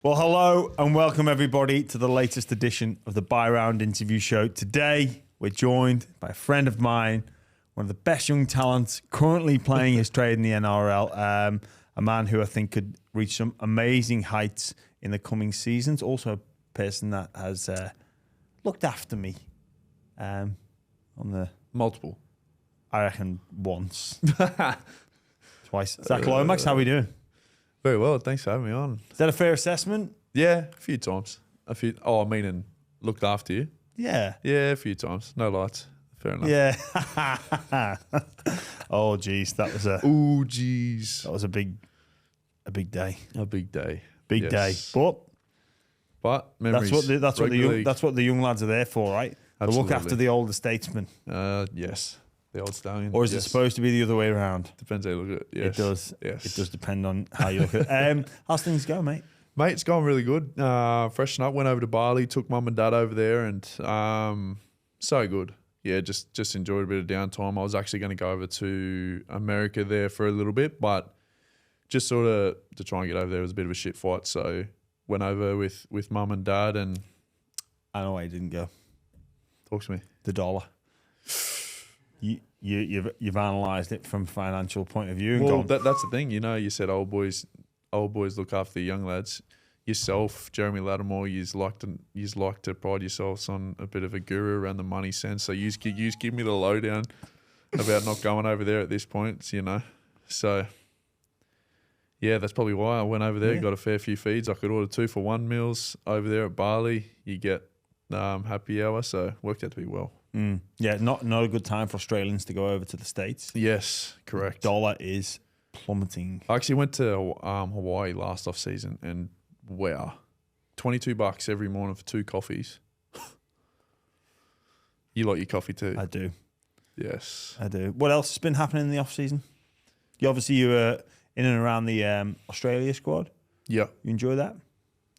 Well, hello and welcome everybody to the latest edition of the Buy Round Interview Show. Today, we're joined by a friend of mine, one of the best young talents currently playing his trade in the NRL, a man who I think could reach some amazing heights in the coming seasons. Also a person that has looked after me on the... Multiple. I reckon once. Twice. Zac Lomax, how are we doing? Very well, thanks for having me on. Is that a fair assessment? Yeah, a few times. And looked after you. Yeah. Yeah, a few times. No lights. Fair enough. Yeah. Oh, geez, that was Ooh, jeez. a big day. A big day. Big Yes. day. But memories. That's what the young lads are there for, right? To look after the older statesmen. Yes. The old stallion. Or is it Yes. supposed to be the other way around? Depends how you look at it. Yes. It does. Yes. It does depend on how you look at it. How's things go, mate? Mate, it's gone really good. Freshened up, went over to Bali, took mum and dad over there, and so good. Yeah, just enjoyed a bit of downtime. I was actually going to go over to America there for a little bit, but just sort of to try and get over there was a bit of a shit fight. So went over with mum and dad, and I know why you didn't go. talk to me. The dollar. You've analysed it from a financial point of view. And Well, gone, that's the thing. You know, you said old boys look after the young lads. Yourself, Jeremy Lattimore, you's like to pride yourselves on a bit of a guru around the money sense. So you give me the lowdown about not going over there at this point. You know, so yeah, that's probably why I went over there. Yeah. Got a fair few feeds. I could order 2-for-1 meals over there at Bali. You get happy hour, so worked out to be well. yeah, not a good time for Australians to go over to the States. Yes, correct. Dollar is plummeting. I actually went to Hawaii last off season, and wow, $22 every morning for 2 coffees. You like your coffee too? I do. Yes. I do. What else has been happening in the off season? You were in and around the Australia squad. Yeah. You enjoy that?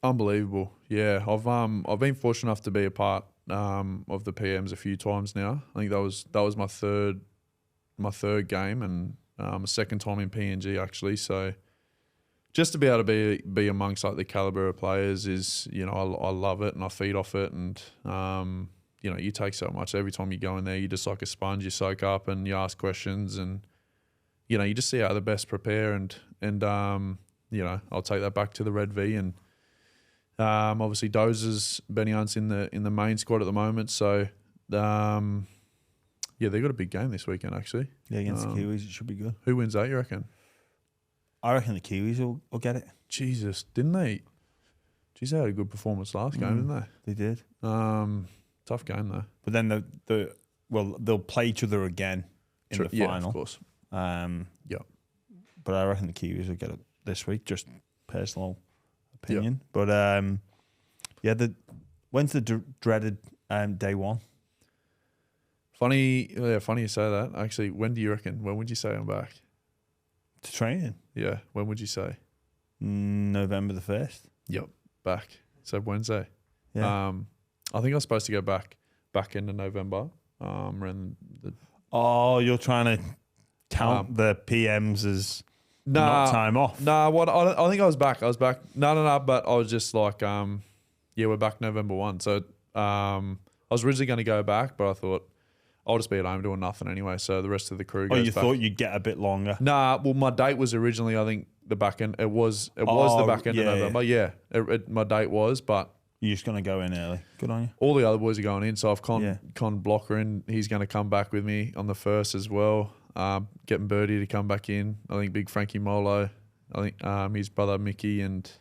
Unbelievable. Yeah, I've been fortunate enough to be a part of the PMs a few times now. I think that was my third game, and a second time in PNG actually. So just to be able to be amongst like the caliber of players is, you know, I love it and I feed off it, and you know, you take so much every time you go in there. You're just like a sponge. You soak up and you ask questions, and you know, you just see how the best prepare, and you know, I'll take that back to the Red V, and obviously Dozers, Benny Hunt's in the main squad at the moment, so yeah, they've got a big game this weekend actually. Yeah, against the Kiwis, it should be good. Who wins that, you reckon? I reckon the Kiwis will get it. Jesus, didn't they? Jeez, they had a good performance last game, didn't they? They did. Tough game though. But then they'll play each other again in the Yeah, final. of course. Yeah. But I reckon the Kiwis will get it this week. Just personal opinion. But yeah, when's the dreaded day one? Funny you say that. Actually, when do you reckon? When would you say I'm back? To training. Yeah, when would you say? November the 1st. Yep, back. So Wednesday. Yeah. I think I was supposed to go back end of November. Around the Oh, you're trying to count the PMs as not time off. Nah, I think I was back. No, but I was just like, yeah, we're back November 1. So I was originally going to go back, but I thought I'll just be at home doing nothing anyway. So the rest of the crew goes back. Thought you'd get a bit longer? Nah, well, my date was originally, I think, the back end. It was the back end of November. Yeah, my date was, but You're just going to go in early. Good on you. all the other boys are going in. So I've con Blocker in. He's going to come back with me on the 1st as well. Getting Birdie to come back in. I think big Frankie Molo. I think his brother Mickey and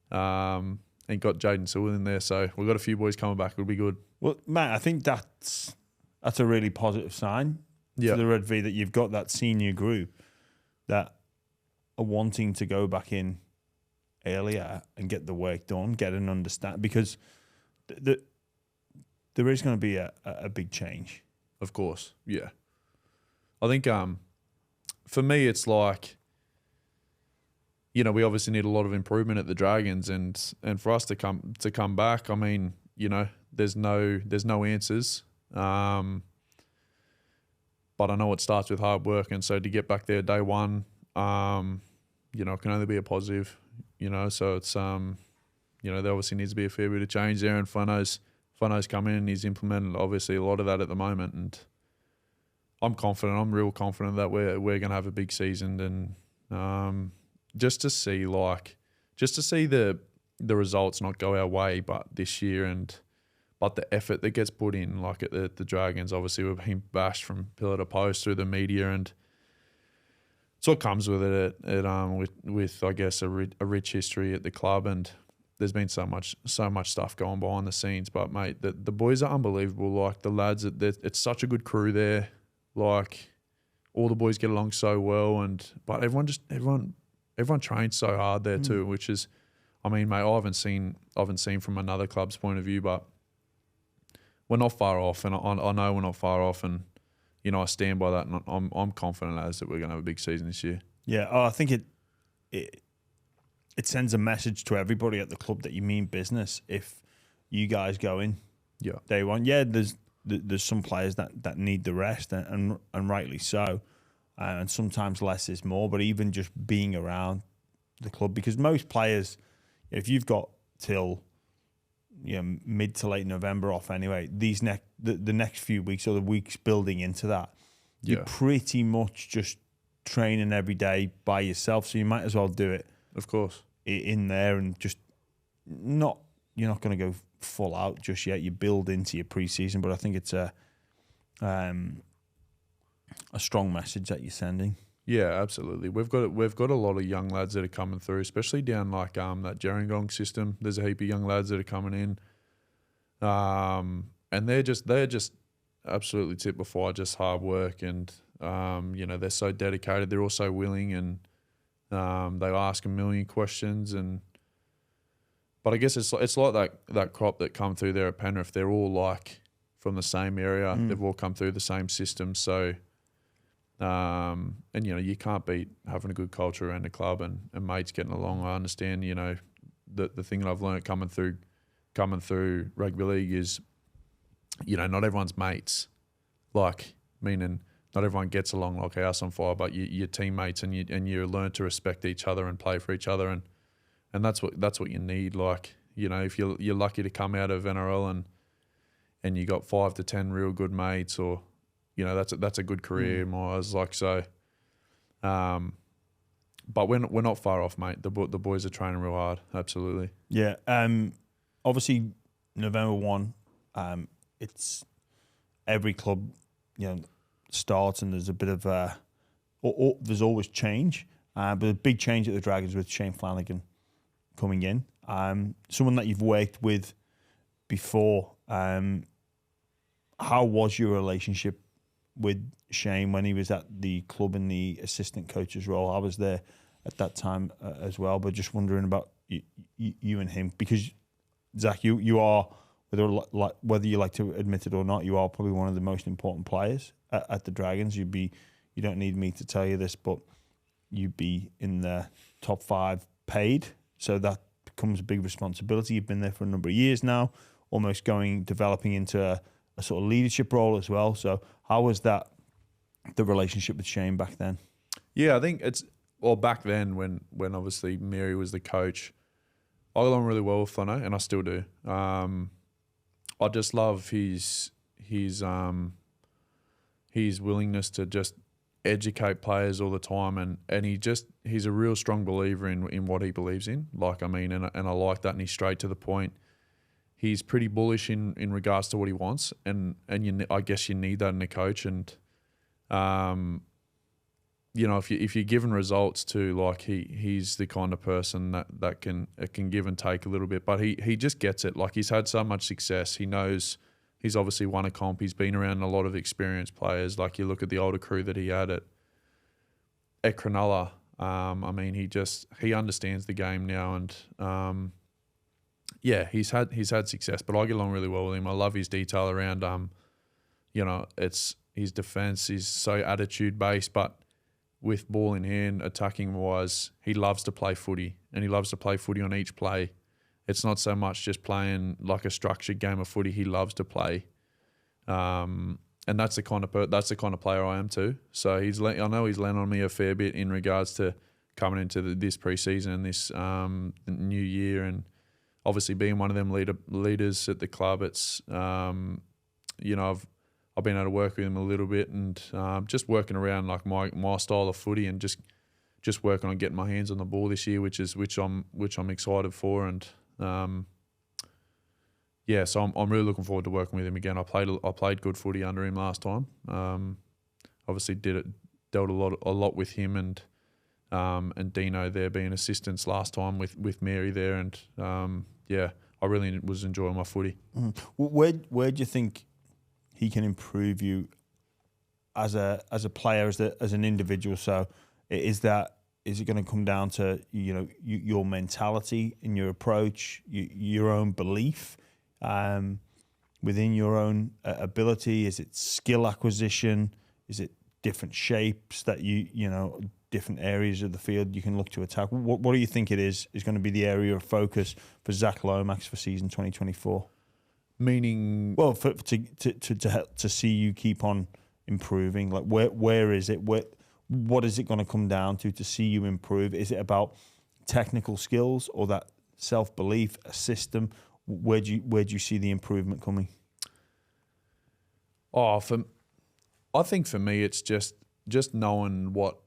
got Jaden Sewell in there. So we've got a few boys coming back. It'll be good. Well, Matt, I think that's a really positive sign for the Red V that you've got that senior group that are wanting to go back in earlier and get the work done, get an understand, because there is going to be a big change. Of course, yeah. I think for me it's like, you know, we obviously need a lot of improvement at the Dragons, and for us to come back, I mean, you know, there's no answers. But I know it starts with hard work, and so to get back there day one, you know, it can only be a positive. You know, so it's there obviously needs to be a fair bit of change there, and Flano's come in and he's implemented obviously a lot of that at the moment, and I'm confident. I'm real confident that we're going to have a big season, and just to see the results not go our way, but this year but the effort that gets put in, like at the Dragons, obviously we've been bashed from pillar to post through the media, and it's what comes with it. With I guess a rich history at the club, and there's been so much stuff going behind the scenes. But mate, the boys are unbelievable. Like the lads, it's such a good crew there. Like all the boys get along so well, but everyone trains so hard there too, which is, I mean, mate, I haven't seen from another club's point of view, but we're not far off, and I know we're not far off, and I stand by that, and I'm confident as that we're going to have a big season this year. Yeah, I think it sends a message to everybody at the club that you mean business if you guys go in day one. Yeah, there's some players that need the rest, and rightly so, and sometimes less is more. But even just being around the club, because most players, if you've got till mid to late November off anyway, the next few weeks or the weeks building into that, you're pretty much just training every day by yourself. So you might as well do it, of course, in there, and just you're not going to go full out just yet. You build into your pre-season, but I think it's a strong message that you're sending. Yeah, absolutely. We've got a lot of young lads that are coming through, especially down like that Gerringong system. There's a heap of young lads that are coming in, and they're just absolutely tip before just hard work, and they're so dedicated. They're also willing, and they ask a million questions, but I guess it's like that crop that come through there at Penrith. They're all like from the same area. They've all come through the same system, so. And you can't beat having a good culture around the club and mates getting along. I understand, the thing that I've learned coming through rugby league is, not everyone's mates. Like, meaning not everyone gets along like house on fire, but you're teammates, and you learn to respect each other and play for each other, and that's what you need. Like, if you're lucky to come out of NRL and you got 5 to 10 real good mates, or that's a good career in my eyes. Like, so, but we're not far off, mate. The boys are training real hard. Absolutely. Yeah. Obviously, November 1, it's every club, starts, and there's a bit of there's always change, but a big change at the Dragons with Shane Flanagan coming in. Someone that you've worked with before. How was your relationship with Shane when he was at the club in the assistant coach's role? I was there at that time as well, but just wondering about you and him, because Zac, you are, whether you like to admit it or not, you are probably one of the most important players at the Dragons. You don't need me to tell you this, but you'd be in the top 5 paid, so that becomes a big responsibility. You've been there for a number of years now, almost developing into a sort of leadership role as well. So how was the relationship with Shane back then? Yeah, I think back then when obviously Mary was the coach, I got along really well with Flano, and I still do. I just love his willingness to just educate players all the time, and he's a real strong believer in what he believes in. Like, I mean, and I like that, and he's straight to the point. He's pretty bullish in regards to what he wants, and I guess you need that in a coach. And if you're given results too, like he's the kind of person that can give and take a little bit, but he just gets it. Like, he's had so much success. He knows he's obviously won a comp. He's been around a lot of experienced players. Like, you look at the older crew that he had at Cronulla. I mean, he understands the game now, and yeah, he's had success, but I get along really well with him. I love his detail around, it's his defence. He's so attitude based, but with ball in hand, attacking wise, he loves to play footy, and he loves to play footy on each play. It's not so much just playing like a structured game of footy. He loves to play, and that's the kind of player I am too. So I know he's leaned on me a fair bit in regards to coming into this preseason and this new year, and obviously being one of them leaders at the club, it's I've been able to work with him a little bit, and just working around like my style of footy, and just working on getting my hands on the ball this year, which I'm excited for, and so I'm really looking forward to working with him again. I played good footy under him last time. Obviously dealt a lot with him and Dino there being assistants last time with Mary there, and I really was enjoying my footy. Where do you think he can improve you as a player, as an individual? So is it going to come down to your mentality and your approach, your own belief within your own ability? Is it skill acquisition? Is it different shapes that different areas of the field you can look to attack? What do you think it is going to be the area of focus for Zac Lomax for season 2024? Meaning, well, to see you keep on improving. Like where is it? What is it going to come down to see you improve? Is it about technical skills or that self-belief, a system? Where do you see the improvement coming? I think for me it's just knowing what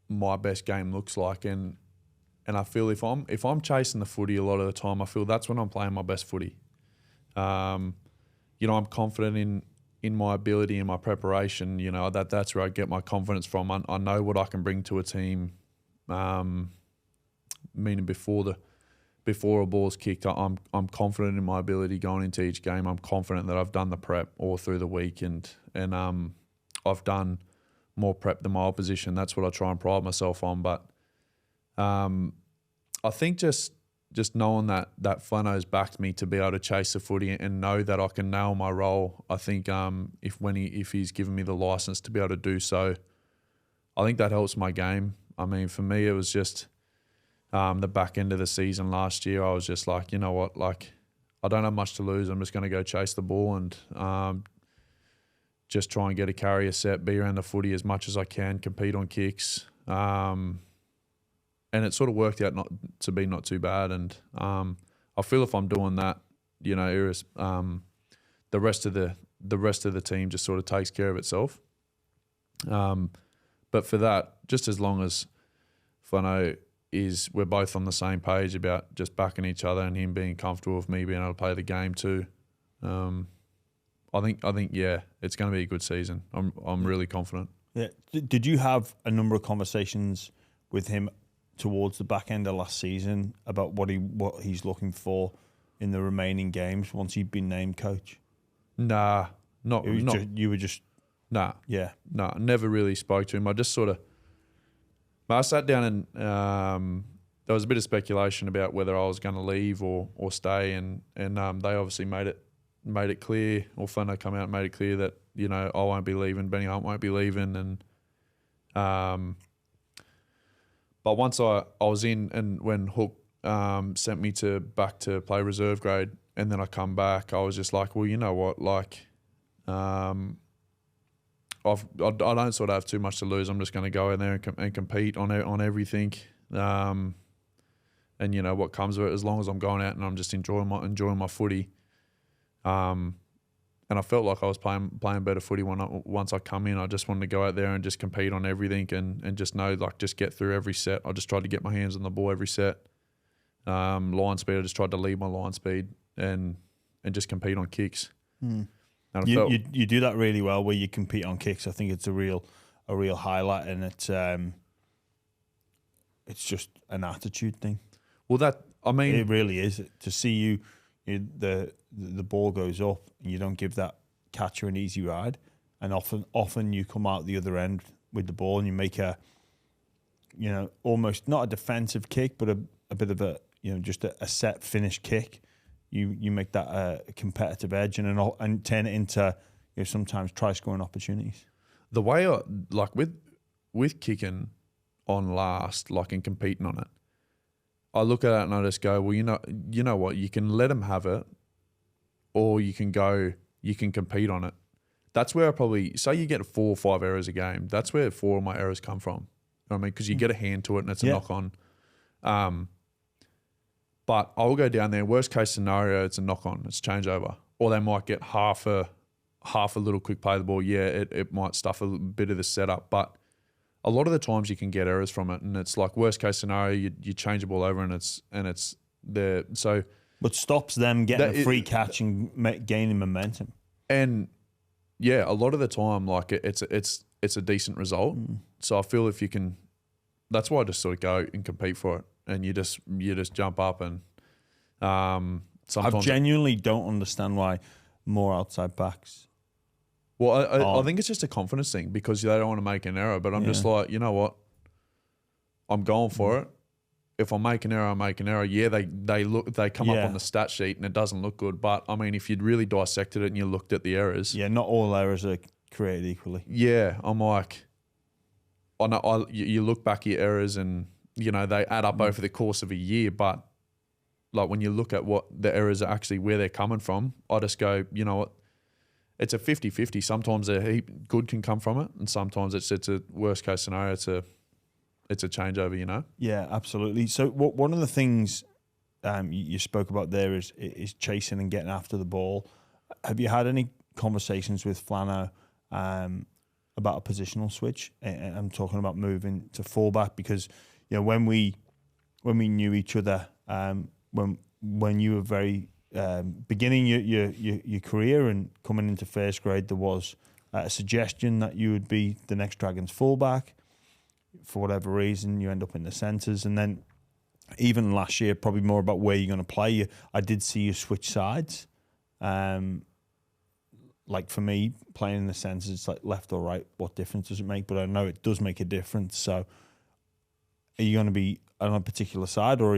my best game looks like, and I feel if I'm chasing the footy a lot of the time, I feel that's when I'm playing my best footy. I'm confident in my ability and my preparation. That's where I get my confidence from. I know what I can bring to a team. Meaning before a ball's kicked, I'm confident in my ability going into each game. I'm confident that I've done the prep all through the week, and I've done more prep than my opposition. That's what I try and pride myself on. But I think just knowing that Flano's backed me to be able to chase the footy and know that I can nail my role. I think if he's given me the license to be able to do so, I think that helps my game. I mean, for me, it was just the back end of the season last year. I was just like, you know what, like I don't have much to lose. I'm just going to go chase the ball and just try and get a carry, a set, be around the footy as much as I can, compete on kicks. And it sort of worked out not too bad. And I feel if I'm doing that, the rest of the team just sort of takes care of itself. But for that, just as long as Flano we're both on the same page about just backing each other and him being comfortable with me being able to play the game too. I think it's going to be a good season. I'm really confident. Yeah. Did you have a number of conversations with him towards the back end of last season about what he's looking for in the remaining games once he'd been named coach? Nah, you were just never really spoke to him. I just sort of I sat down and there was a bit of speculation about whether I was going to leave or stay, and they obviously made it clear, or Flano come out and made it clear that I won't be leaving, Benny Hunt won't be leaving, and but once I was in, and when Hook sent me back to play reserve grade, and then I come back, I was just like, well, you know what, like I don't sort of have too much to lose. I'm just going to go in there and compete on everything, and what comes of it. As long as I'm going out and I'm just enjoying my footy, and I felt like I was playing better footy once I come in. I just wanted to go out there and just compete on everything and just know, like, just get through every set. I just tried to get my hands on the ball every set. Line speed, I just tried to lead my line speed and just compete on kicks. Mm. You do that really well where you compete on kicks. I think it's a real highlight, and it's just an attitude thing. Well, it really is. To see the ball goes up and you don't give that catcher an easy ride, and often you come out the other end with the ball and you make a almost not a defensive kick, but a bit of a just a set finish kick. You make that a competitive edge and turn it into sometimes try scoring opportunities. The way I like with kicking on last, like, and competing on it, I look at it and I just go, well, you know what, you can let them have it, or you can compete on it. That's where I probably say you get 4 or 5 errors a game. That's where 4 of my errors come from. You know what I mean, because you get a hand to it and it's a knock on. But I'll go down there. Worst case scenario, it's a knock on. It's changeover, or they might get half a little quick play of the ball. Yeah, it might stuff a bit of the setup, but a lot of the times you can get errors from it, and it's like worst case scenario, you change the ball over, and it's there. So, what stops them getting a free catch and gaining momentum? And yeah, a lot of the time, like it's a decent result. So I feel if you can, that's why I just sort of go and compete for it, and you just jump up and sometimes I genuinely don't understand why more outside backs. Well, I think it's just a confidence thing because they don't want to make an error. But I'm just like, you know what? I'm going for it. If I make an error, I make an error. Yeah, they come up on the stat sheet and it doesn't look good. But I mean, if you'd really dissected it and you looked at the errors, not all errors are created equally. Yeah, I'm like, I know you look back at your errors and they add up over the course of a year. But like when you look at what the errors are actually where they're coming from, I just go, you know what? It's a 50-50. Sometimes a heap good can come from it, and sometimes it's a worst case scenario. It's a changeover, Yeah, absolutely. So one of the things you spoke about there is chasing and getting after the ball. Have you had any conversations with Flano about a positional switch? And I'm talking about moving to fullback because when we knew each other, when you were very beginning your career and coming into first grade, there was a suggestion that you would be the next Dragons fullback. For whatever reason, you end up in the centres, and then even last year, probably more about where you're going to play. I did see you switch sides. Like for me, playing in the centres, it's like left or right. What difference does it make? But I know it does make a difference. So, are you going to be on a particular side, or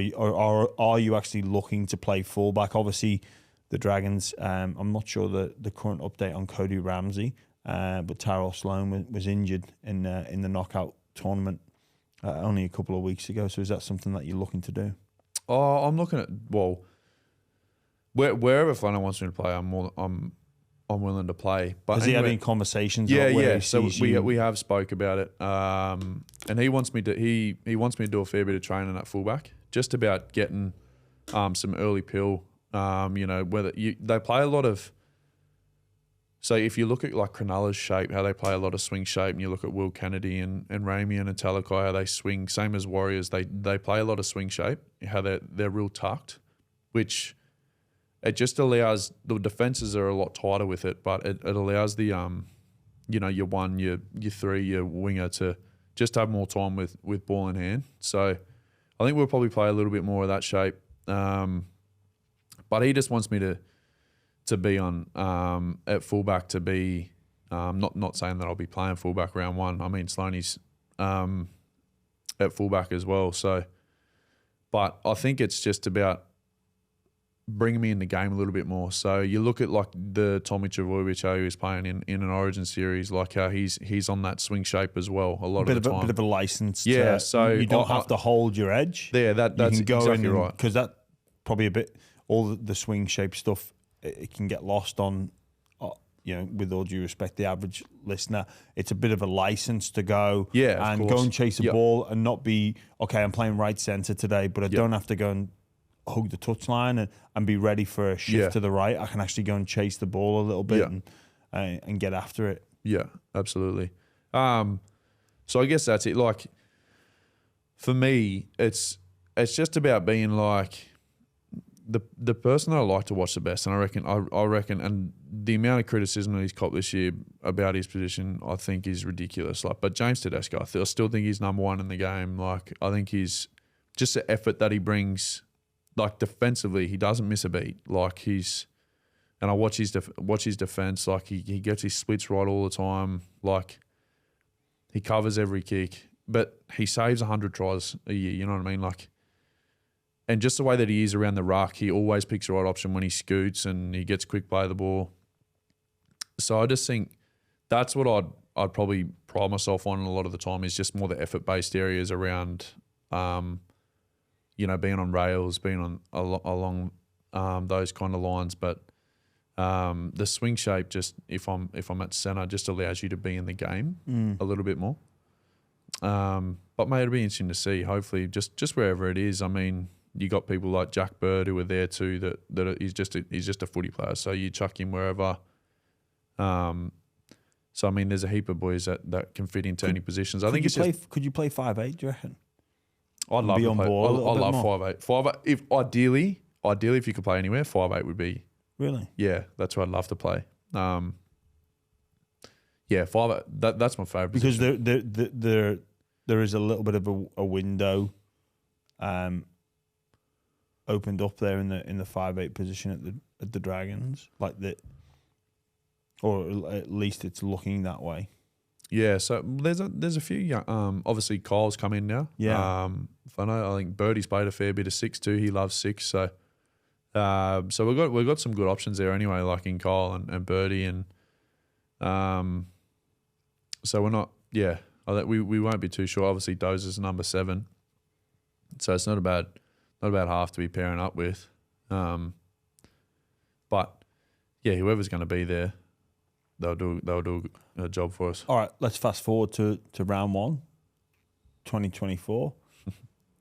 are you actually looking to play fullback? Obviously, the Dragons. I'm not sure the current update on Cody Ramsey, but Tyrell Sloan was injured in the knockout tournament only a couple of weeks ago. So, is that something that you're looking to do? Oh, I'm looking at wherever Flanagan wants me to play, I'm willing to play. But has he had any conversations? Yeah. So we have spoke about it, and he wants me to he wants me to do a fair bit of training at fullback, just about getting some early pill. Whether they play a lot of. So if you look at like Cronulla's shape, how they play a lot of swing shape, and you look at Will Kennedy and Ramey and Talakai, how they swing, same as Warriors, they play a lot of swing shape, how they're real tucked, which it just allows, the defenses are a lot tighter with it, but it allows the your one, your three, your winger to just have more time with ball in hand. So I think we'll probably play a little bit more of that shape. But he just wants me to be on at fullback, to be not saying that I'll be playing fullback round one. I mean, Sloaney's at fullback as well. So, but I think it's just about bringing me in the game a little bit more. So you look at like the Tommy Trbojevic who is playing in an Origin series, like how he's on that swing shape as well a lot of the time. A bit of a license. Yeah, so you don't have to hold your edge. Yeah, that's exactly right. Because that probably a bit, all the swing shape stuff, it can get lost on, with all due respect, the average listener. It's a bit of a license to go and go and chase a ball and not be, okay, I'm playing right centre today, but I don't have to go and hug the touchline and be ready for a shift to the right. I can actually go and chase the ball a little bit and get after it. Yeah, absolutely. So I guess that's it. Like, for me, it's just about being like the person that I like to watch the best, and I reckon, and the amount of criticism that he's copped this year about his position, I think is ridiculous. Like, but James Tedesco, I still think he's number one in the game. Like, I think he's just the effort that he brings. Like, defensively, he doesn't miss a beat. Like, and I watch his defense. Like, he gets his splits right all the time. Like, he covers every kick, but he saves 100 tries a year. You know what I mean? Like. And just the way that he is around the ruck, he always picks the right option when he scoots and he gets quick play of the ball. So I just think that's what I'd probably pride myself on a lot of the time, is just more the effort-based areas around, being on rails, being on along those kind of lines. But the swing shape, just if I'm at centre, just allows you to be in the game a little bit more. But mate, it'll be interesting to see. Hopefully, just wherever it is. I mean, you got people like Jack Bird who are there too. He's just a footy player. So you chuck him wherever. So I mean, there's a heap of boys that can fit into any positions. I think could you play 5'8", do you reckon? I'd love to play. I love 5'8". 5'8". If ideally, if you could play anywhere, 5'8" would be. Really? Yeah, that's where I'd love to play. Yeah, 5'8". That's my favourite. Because there is a little bit of a window, opened up there in the 5'8" position at the Dragons, or at least it's looking that way. Yeah, so there's a few young, obviously Kyle's come in now. Yeah. I think Birdie's played a fair bit of 6 too. He loves 6, so we've got some good options there anyway, like in Kyle and Birdie, and so we're not. Yeah, we won't be too sure. Obviously, Dozer's number 7, so it's not a bad half to be pairing up with. But yeah, whoever's going to be there, they'll do a job for us. All right, let's fast forward to round 1, 2024.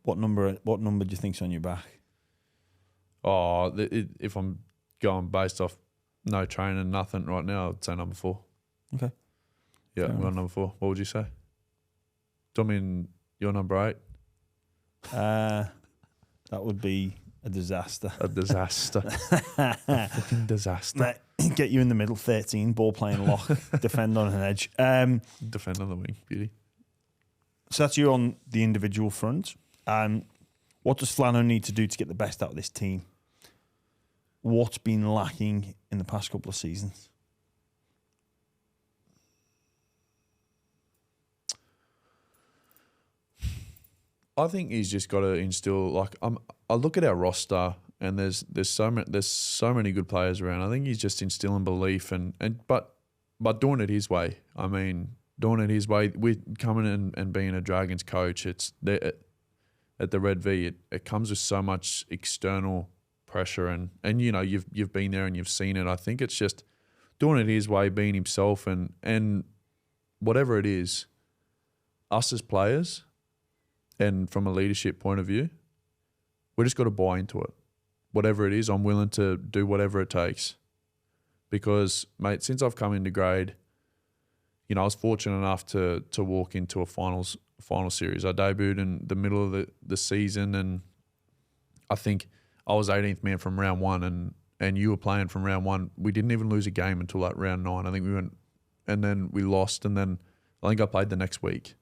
What number do you think's on your back? Oh, if I'm going based off no training, nothing right now, I'd say number 4. Okay. Yeah, we're on number 4. What would you say? Do you mean you're number 8? That would be a disaster. A disaster. A fucking disaster. Mate, get you in the middle, 13, ball playing lock, defend on an edge. Defend on the wing, beauty. So that's you on the individual front. What does Flanagan need to do to get the best out of this team? What's been lacking in the past couple of seasons? I think he's just got to instill. I look at our roster and there's so many good players around. I think he's just instilling belief but doing it his way. I mean, doing it his way. We're coming in and being a Dragons coach. It's at the Red V. It comes with so much external pressure and you know you've been there and you've seen it. I think it's just doing it his way, being himself, and whatever it is, us as players. And from a leadership point of view, we just got to buy into it. Whatever it is, I'm willing to do whatever it takes. Because, mate, since I've come into grade, you know, I was fortunate enough to walk into a final series. I debuted in the middle of the season, and I think I was 18th man from round 1, and you were playing from round 1. We didn't even lose a game until like round 9. I think we went, and then we lost, and then I think I played the next week.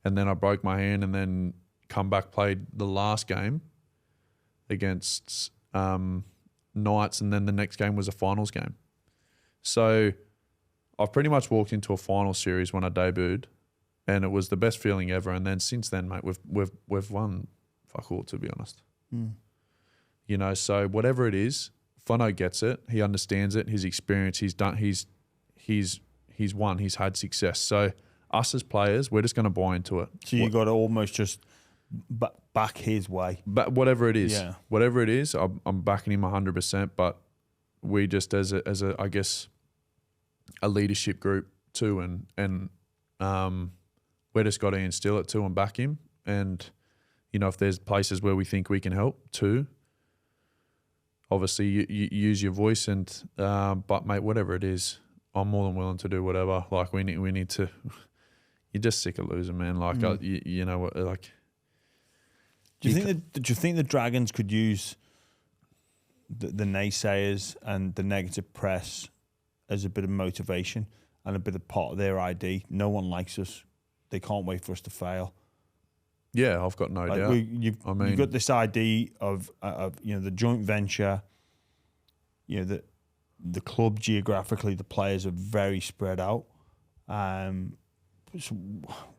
And then I broke my hand and then come back, played the last game against Knights, and then the next game was a finals game. So I've pretty much walked into a final series when I debuted, and it was the best feeling ever. And then since then, mate, we've won fuck all, to be honest. Mm. You know, so whatever it is, Fano gets it. He understands it. His experience, he's done. He's won. He's had success. So us as players, we're just going to buy into it. So you got to almost just back his way. But whatever it is, I'm backing him 100%. But we just as a I guess a leadership group too, and we just got to instill it too and back him. And you know, if there's places where we think we can help too, obviously you use your voice. And but mate, whatever it is, I'm more than willing to do whatever. Like we need to. You're just sick of losing, man. Like you know what? Like, do you think the Dragons could use the naysayers and the negative press as a bit of motivation and a bit of part of their ID? No one likes us. They can't wait for us to fail. Yeah, I've got no doubt. You've got this ID of you know, the joint venture. You know, the club geographically, the players are very spread out. So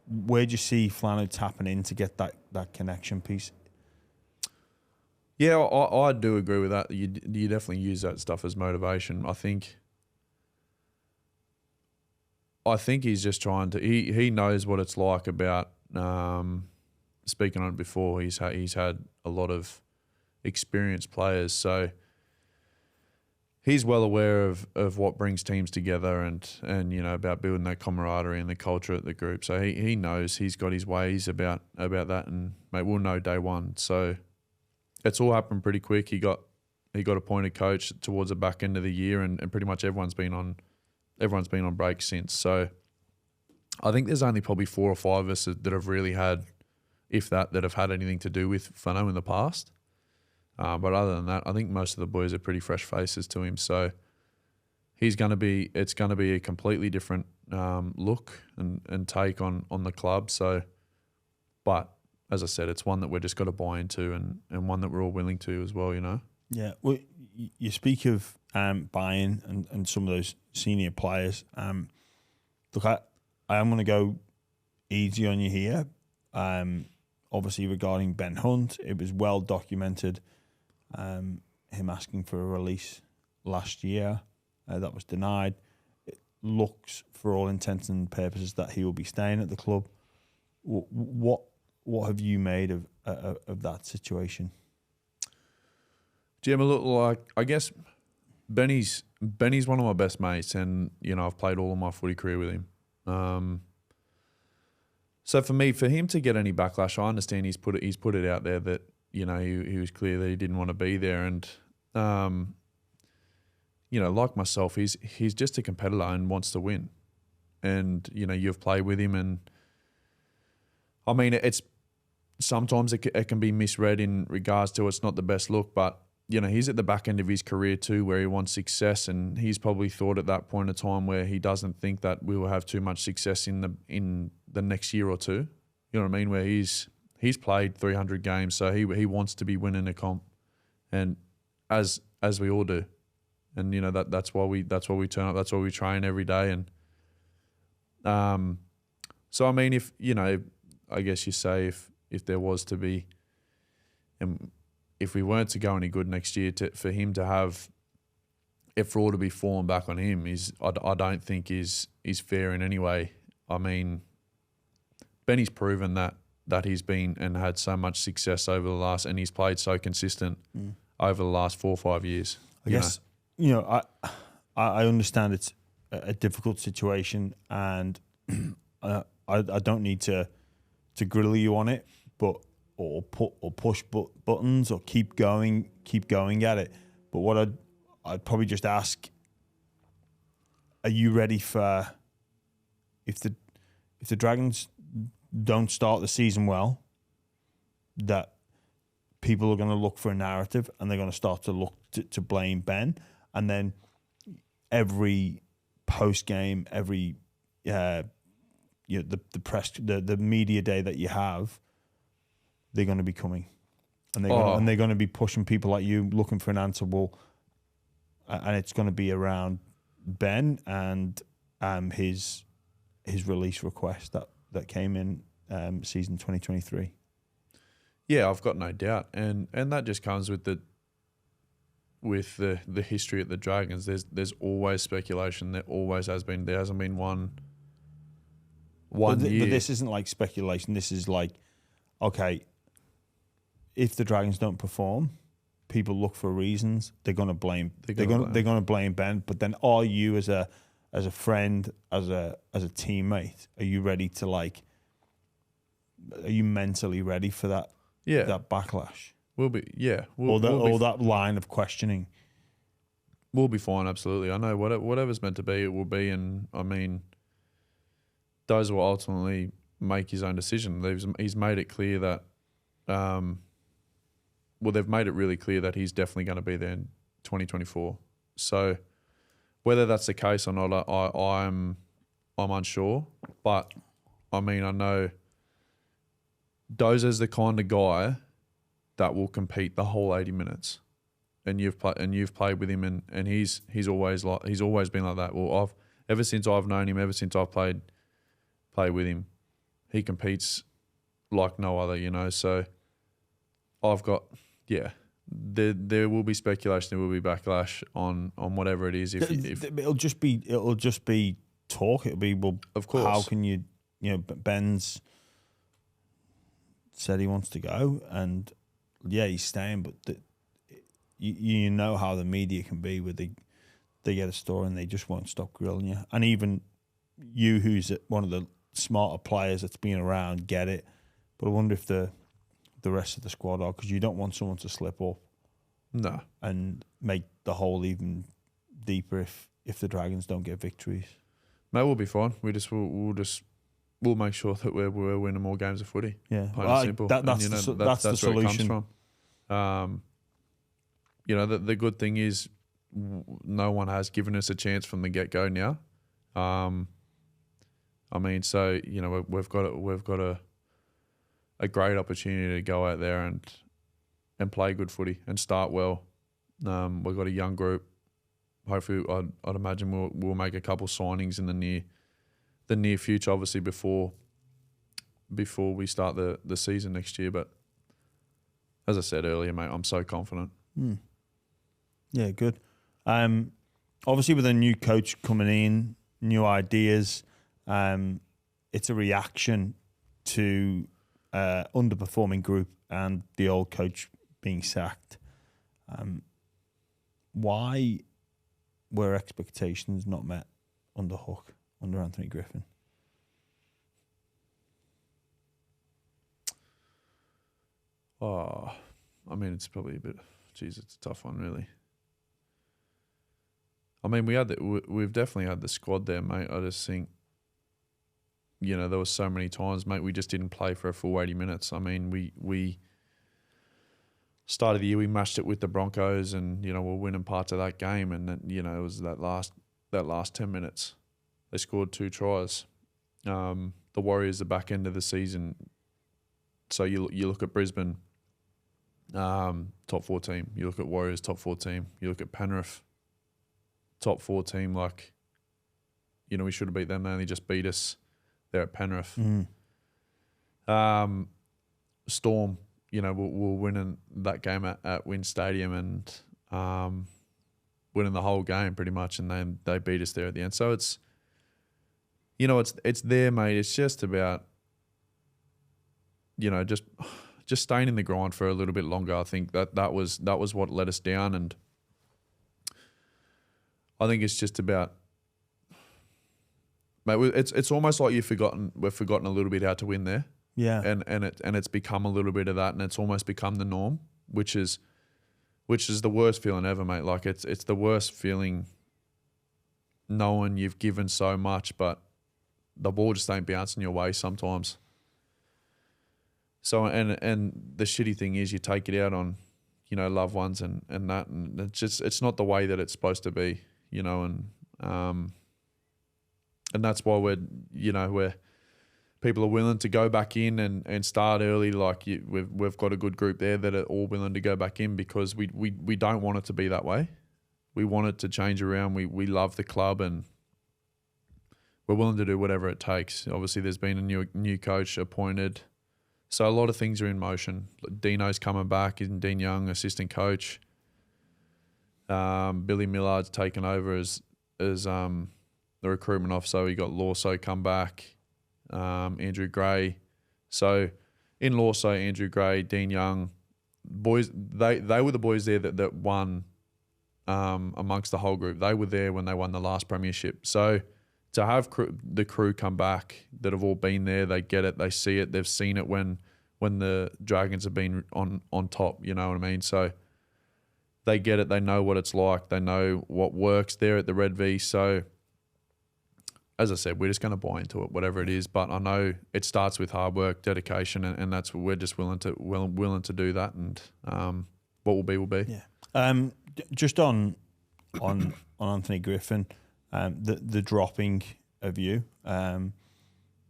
where do you see Flanagan tapping in to get that connection piece? Yeah, I do agree with that. You definitely use that stuff as motivation. I think he's just trying to. He knows what it's like about. Speaking on it before, he's had a lot of experienced players, so he's well aware of what brings teams together and you know, about building that camaraderie and the culture at the group. So he knows, he's got his ways about that, and mate, we'll know day one. So it's all happened pretty quick. He got appointed coach towards the back end of the year, and pretty much everyone's been on break since. So I think there's only probably 4 or 5 of us that have really had, if that have had anything to do with Fano in the past. But other than that, I think most of the boys are pretty fresh faces to him. So it's going to be a completely different look and take on the club. So, but as I said, it's one that we're just got to buy into and one that we're all willing to as well, you know? Yeah. Well, you speak of buying and some of those senior players. Look, I am going to go easy on you here. Obviously, regarding Ben Hunt, it was well documented. Him asking for a release last year, that was denied. It looks, for all intents and purposes, that he will be staying at the club. What have you made of that situation? Jim, I guess Benny's one of my best mates, and you know I've played all of my footy career with him. So for him to get any backlash, I understand he's put it out there that you know he was clear that he didn't want to be there, and you know, like myself, he's just a competitor and wants to win, and you know you've played with him, and I mean it's sometimes it can be misread in regards to it's not the best look, but you know, he's at the back end of his career too, where he wants success, and he's probably thought at that point in time where he doesn't think that we will have too much success in the next year or two. You know what I mean? Where he's played 300 games, so he wants to be winning a comp, and as we all do, and you know that's why we turn up, that's why we train every day, and so I mean, if you know, I guess you say if there was to be, if we weren't to go any good next year, for him to have it for all to be fallen back on him I don't think is fair in any way. I mean, Benny's proven that he's been and had so much success over the last, and he's played so consistent over the last 4 or 5 years. I guess you know I understand it's a difficult situation, and I don't need to grill you on it, but. Or push buttons or keep going at it. But what I'd probably just ask: are you ready for if the Dragons don't start the season well, that people are going to look for a narrative and they're going to start to look to blame Ben, and then every post game, every the press, the media day that you have. They're going to be coming, and they're going to be pushing people like you looking for an answer. Well, and it's going to be around Ben and his release request that came in season 2023. Yeah, I've got no doubt, and that just comes with the history at the Dragons. There's always speculation. There always has been. There hasn't been one year. But this isn't like speculation. This is like, okay. If the Dragons don't perform, people look for reasons. They're going to blame. They're going to blame Ben. But then, are you as a friend, as a teammate, are you ready to like? Are you mentally ready for that? Yeah, that backlash. We'll be. Yeah, or that line of questioning. We'll be fine. Absolutely. I know whatever's meant to be, it will be. And I mean, those will ultimately make his own decision. He's made it clear that. Well, they've made it really clear that he's definitely going to be there in 2024. So whether that's the case or not, I'm unsure. But I mean, I know Dozer's the kind of guy that will compete the whole 80 minutes. And you've played with him, and he's always been like that. Well, ever since I've known him, ever since I've played with him, he competes like no other, you know. So I've got, yeah, there will be speculation, there will be backlash on whatever it is. If it'll just be talk. It'll be, well, of course. How can you know, Ben's said he wants to go, and yeah, he's staying, but you know how the media can be, where they get a story and they just won't stop grilling you. And even you, who's one of the smarter players that's been around, get it. But I wonder if the the rest of the squad are, because you don't want someone to slip up No. and make the hole even deeper if the Dragons don't get victories. Mate, we'll be fine. We'll make sure that we're winning more games of footy. Yeah, Plain and simple. That's And, the that's the where solution. it comes from. The good thing is no one has given us a chance from the get-go now. So we've got a great opportunity to go out there and play good footy and start well. We've got a young group. Hopefully, I'd imagine we'll make a couple signings in the near future, obviously before we start the season next year. But as I said earlier, mate, I'm so confident. Yeah, good. Obviously, with a new coach coming in, new ideas, it's a reaction to underperforming group and the old coach being sacked. Why were expectations not met under Hook, under Anthony Griffin? Oh, I mean, it's probably a bit. Geez, it's a tough one, really. I mean, we've definitely had the squad there, mate. I just think, there was so many times, mate, we just didn't play for a full 80 minutes. I mean, we started the year, we matched it with the Broncos, and we're winning parts of that game, and then it was that last 10 minutes, they scored 2 tries. The Warriors, the back end of the season. So you look at Brisbane, top 4 team. You look at Warriors, top 4 team. You look at Penrith, top 4 team. Like, we should have beat them. They only just beat us there at Penrith. Storm, we're winning that game at Wynn Stadium and winning the whole game pretty much, and then they beat us there at the end. So it's, it's there, mate. It's just about, just staying in the grind for a little bit longer. I think that was what let us down, and I think it's just about, mate. It's almost like we've forgotten a little bit how to win there. Yeah, and it's become a little bit of that, and it's almost become the norm, which is the worst feeling ever, mate. Like it's the worst feeling, knowing you've given so much, but the ball just ain't bouncing your way sometimes. So and the shitty thing is you take it out on, loved ones and that, and it's not the way that it's supposed to be, and that's why we're people are willing to go back in and start early. Like we've got a good group there that are all willing to go back in, because we don't want it to be that way. We want it to change around. We love the club, and we're willing to do whatever it takes. Obviously, there's been a new coach appointed. So a lot of things are in motion. Dino's coming back, and Dean Young, assistant coach. Billy Millard's taken over as the recruitment officer. We got Lawso come back, Andrew Gray. So in Lawso, Andrew Gray, Dean Young, boys, they were the boys there that won amongst the whole group. They were there when they won the last premiership. So to have the crew come back that have all been there, they get it, they see it, they've seen it when the Dragons have been on top, you know what I mean? So they get it, they know what it's like, they know what works there at the Red V. So as I said, we're just going to buy into it, whatever it is. But I know it starts with hard work, dedication, and that's what we're just willing to do that. And what will be will be. Yeah. Just on Anthony Griffin. The dropping of you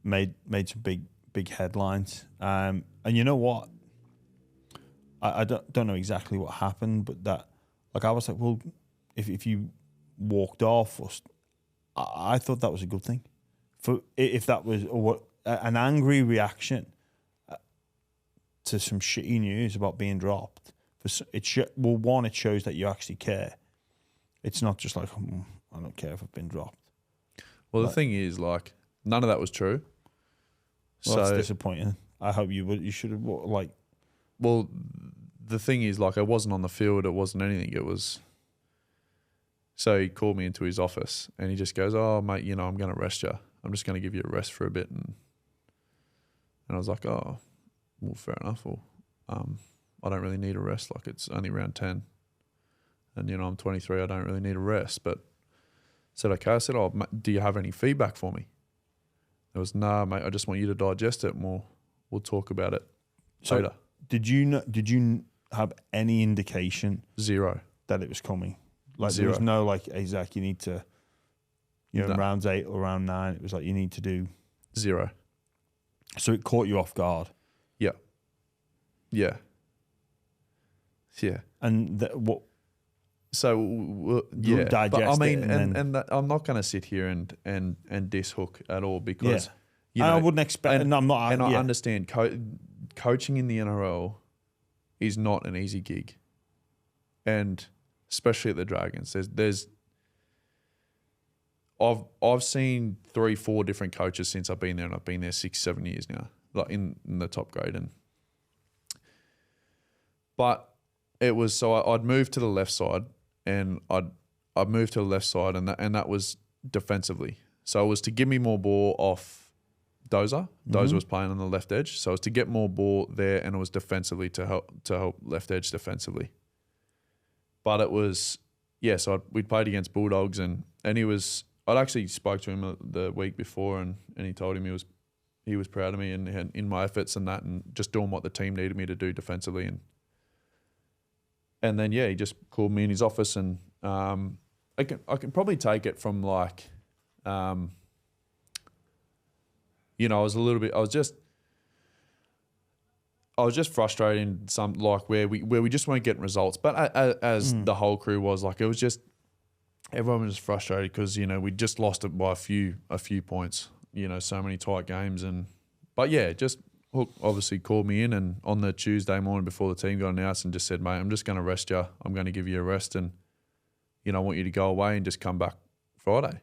made some big headlines, and you know what? I don't know exactly what happened, but that, like, I was like, well, if you walked off, I thought that was a good thing. For if that was an angry reaction to some shitty news about being dropped, it shows that you actually care. It's not just like, I don't care if I've been dropped. Well, the thing is, like, none of that was true. Well, so that's disappointing. I hope you should have, like. Well, the thing is, like, I wasn't on the field. It wasn't anything. It was. So he called me into his office and he just goes, "Oh, mate, I'm going to rest you. I'm just going to give you a rest for a bit." And I was like, "Oh, well, fair enough." Well, I don't really need a rest. Like, it's only round 10. And, you know, I'm 23. I don't really need a rest. But I said, okay. I said, oh, mate, do you have any feedback for me? It was, nah, mate, I just want you to digest it and we'll talk about it later. Did you have any indication Zero. that it was coming? Like, Zero. there was no, like, hey, Zach, you need to, you know, No. rounds 8 or round 9, it was like, you need to do. Zero. So it caught you off guard. Yeah. Yeah. Yeah. And what? So yeah, digest but I mean, it and that, I'm not going to sit here and diss Hook at all because you know, I wouldn't expect. And I'm not. And I understand coaching in the NRL is not an easy gig, and especially at the Dragons. I've seen 3-4 different coaches since I've been there, and I've been there 6-7 years now, like in the top grade. But it was, so I'd moved to the left side, and I'd moved to the left side, and that was defensively. So it was to give me more ball off Dozer. Dozer was playing on the left edge, so it was to get more ball there, and it was defensively to help left edge defensively. But it was, so we'd played against Bulldogs, and he was. I'd actually spoke to him the week before, and he told him he was proud of me and in my efforts and that, and just doing what the team needed me to do defensively. And then he just called me in his office, and I can probably take it from like, you know, I was just frustrated in some, like, where we just weren't getting results. But as the whole crew was, like, it was just, everyone was just frustrated because, you know, we just lost it by a few points, you know, so many tight games. But just Hook obviously called me in, and on the Tuesday morning before the team got announced, and just said, mate, I'm just going to rest you. I'm going to give you a rest, and, you know, I want you to go away and just come back Friday.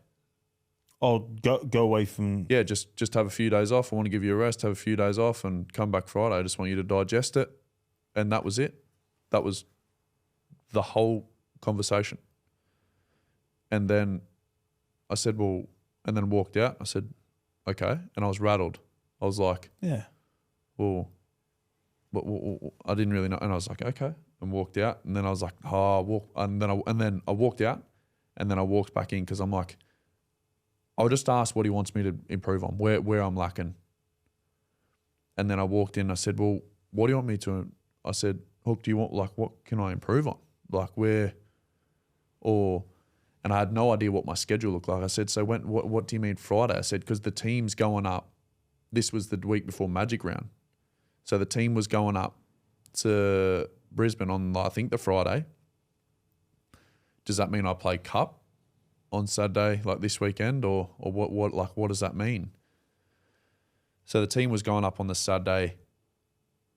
Oh, go away from... Yeah, just have a few days off. I want to give you a rest, have a few days off, and come back Friday. I just want you to digest it. And that was it. That was the whole conversation. And then I said, well, and then walked out. I said, okay. And I was rattled. I was like, well, but I didn't really know. And I was like, okay, and walked out. And then I was like, and then I walked out, and then I walked back in because I'm like, I'll just ask what he wants me to improve on, where I'm lacking. And then I walked in. I said, well, what do you want me to? I said, Hook, do you want, like, what can I improve on? Like, where, and I had no idea what my schedule looked like. I said, so what do you mean Friday? I said, because the team's going up. This was the week before Magic Round. So the team was going up to Brisbane on, I think, the Friday. Does that mean I play Cup on Saturday, like this weekend, or what does that mean? So the team was going up on the Saturday,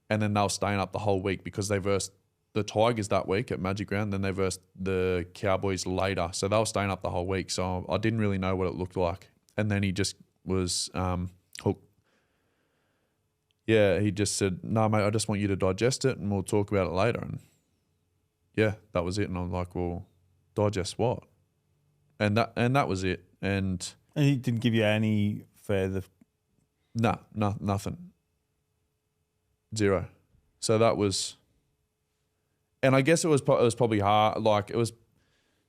and then they were staying up the whole week because they versed the Tigers that week at Magic Round, then they versed the Cowboys later. So they were staying up the whole week. So I didn't really know what it looked like. And then he just was Hook. Yeah, he just said, no, mate, I just want you to digest it and we'll talk about it later. And that was it. And I'm like, well, digest what? And that was it. And he didn't give you any further... No, nothing. Zero. So that was... And I guess it was probably hard. Like, it was,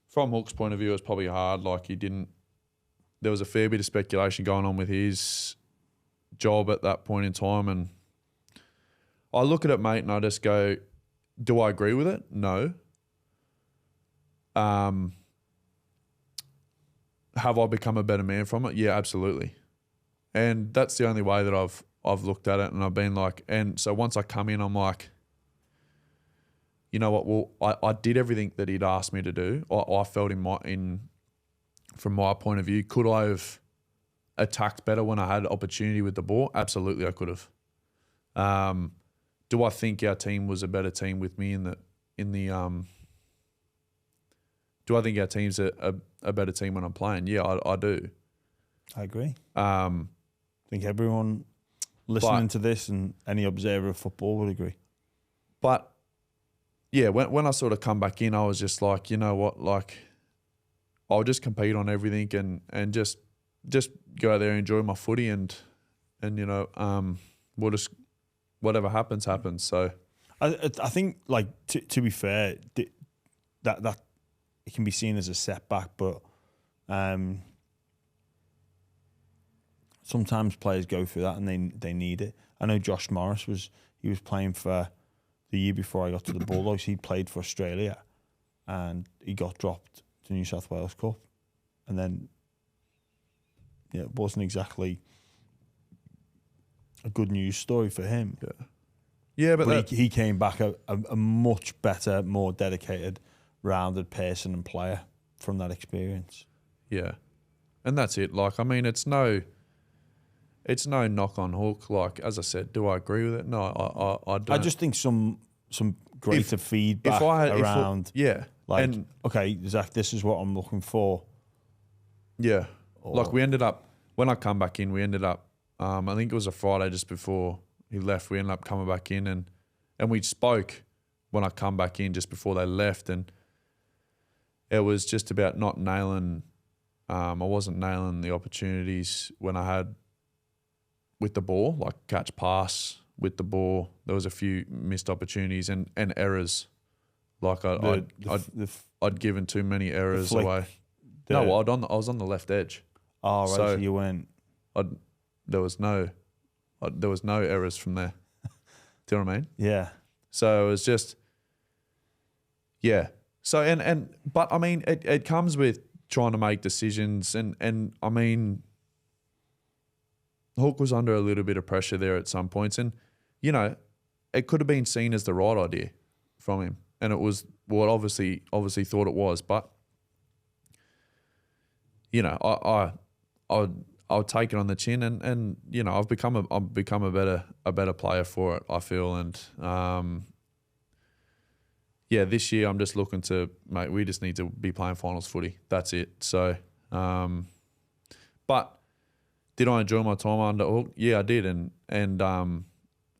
from Hook's point of view, it was probably hard. Like, there was a fair bit of speculation going on with his job at that point in time. And I look at it, mate, and I just go, do I agree with it? No. Have I become a better man from it? Yeah, absolutely. And that's the only way that I've looked at it. And I've been like, and so once I come in, I'm like, you know what? Well, I did everything that he'd asked me to do. I felt from my point of view, could I have attacked better when I had opportunity with the ball? Absolutely, I could have. Do I think our team was a better team with me do I think our team's a better team when I'm playing? Yeah, I do. I agree. I think everyone listening to this and any observer of football would agree. But yeah, when I sort of come back in, I was just like, you know what, like, I'll just compete on everything and just go out there and enjoy my footy and you know, we'll just, whatever happens. So I think, like, to be fair, that it can be seen as a setback, but sometimes players go through that and they need it. I know Josh Morris was playing for the year before I got to the Bulldogs. He played for Australia, and he got dropped to New South Wales Cup, and then it wasn't exactly a good news story for him. Yeah, but he came back a much better, more dedicated, rounded person and player from that experience. Yeah, and that's it. Like, I mean, it's no knock on Hook. Like, as I said, do I agree with it? No, I don't. I just think some greater feedback around. Like, and, okay, Zach, this is what I'm looking for. Yeah, like we ended up when I come back in. We ended up. I think it was a Friday just before he left. We ended up coming back in and we spoke when I come back in just before they left, and it was just about not nailing. I wasn't nailing the opportunities when I had with the ball, like catch pass with the ball. There was a few missed opportunities and errors. Like I'd given too many errors away. No, I was on the left edge. Oh, right. So you went. There was no errors from there. Do you know what I mean? Yeah. So it was just, yeah. So but I mean, it comes with trying to make decisions, and I mean, Hook was under a little bit of pressure there at some points, and you know, it could have been seen as the right idea from him, and it was what obviously thought it was, but you know, I would take it on the chin, and you know, I've become a better player for it, I feel, and yeah, this year I'm just looking to, mate, we just need to be playing finals footy. That's it. So, but did I enjoy my time under Hook? Yeah, I did, and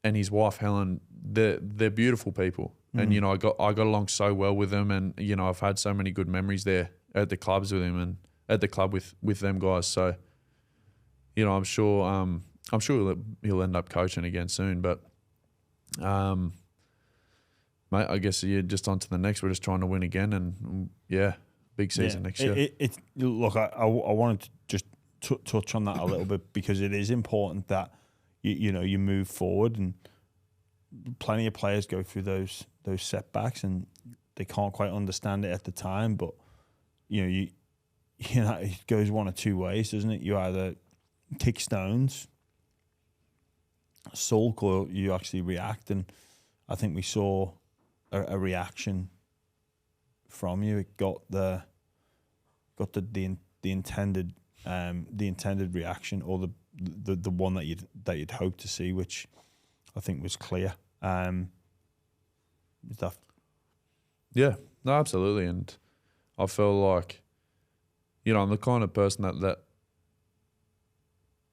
his wife Helen, they're beautiful people, and you know, I got along so well with them, and you know, I've had so many good memories there at the clubs with him and at the club with them guys. So, you know, I'm sure he'll end up coaching again soon, but mate, I guess you're just on to the next. We're just trying to win again, and yeah, big season next year. Look, I wanted to just touch on that a little bit, because it is important that you move forward, and plenty of players go through those setbacks and they can't quite understand it at the time. But you know it goes one of two ways, doesn't it? You either kick stones, sulk, or you actually react, and I think we saw a reaction from you. It got the intended reaction, or the one that you'd hoped to see, which I think was clear. Yeah, no, absolutely, and I feel like, you know, I'm the kind of person that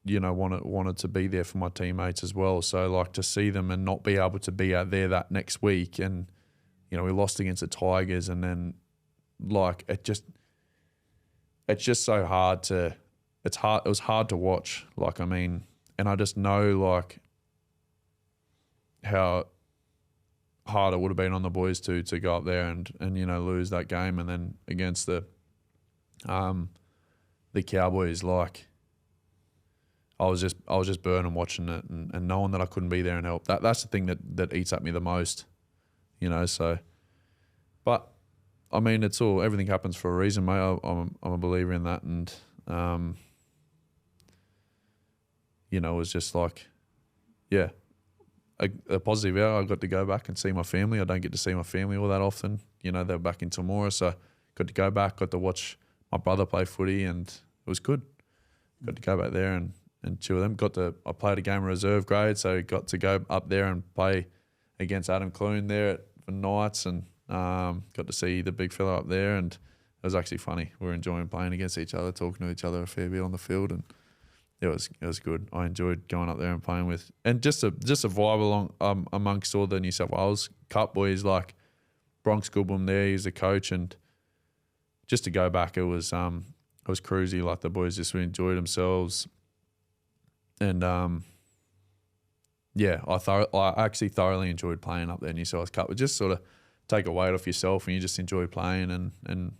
you know wanted to be there for my teammates as well. So like, to see them and not be able to be out there that next week, and you know, we lost against the Tigers, and then like it's just so hard to. It was hard to watch. Like, I mean, and I just know like how hard it would have been on the boys to go up there and you know, lose that game, and then against the Cowboys, like I was just burning watching it, and knowing that I couldn't be there and help. That's the thing that eats at me the most, you know. So, but I mean, everything happens for a reason, mate. I'm a believer in that, and you know, it was just like, yeah, a positive out. I got to go back and see my family. I don't get to see my family all that often. You know, they're back in Temora, so got to go back, got to watch my brother play footy, and it was good. Got to go back there and chill with them. I played a game of reserve grade, so got to go up there and play against Adam Clune there for Knights, and got to see the big fella up there, and it was actually funny. We were enjoying playing against each other, talking to each other a fair bit on the field, and it was good. I enjoyed going up there and playing with, and just a vibe along amongst all the New South Wales Cup boys, like Bronx Goodwin there. He's the coach, and just to go back, it was cruisy. Like, the boys just really enjoyed themselves, and yeah, I actually thoroughly enjoyed playing up there in New South Cup. It just sort of take a weight off yourself and you just enjoy playing and it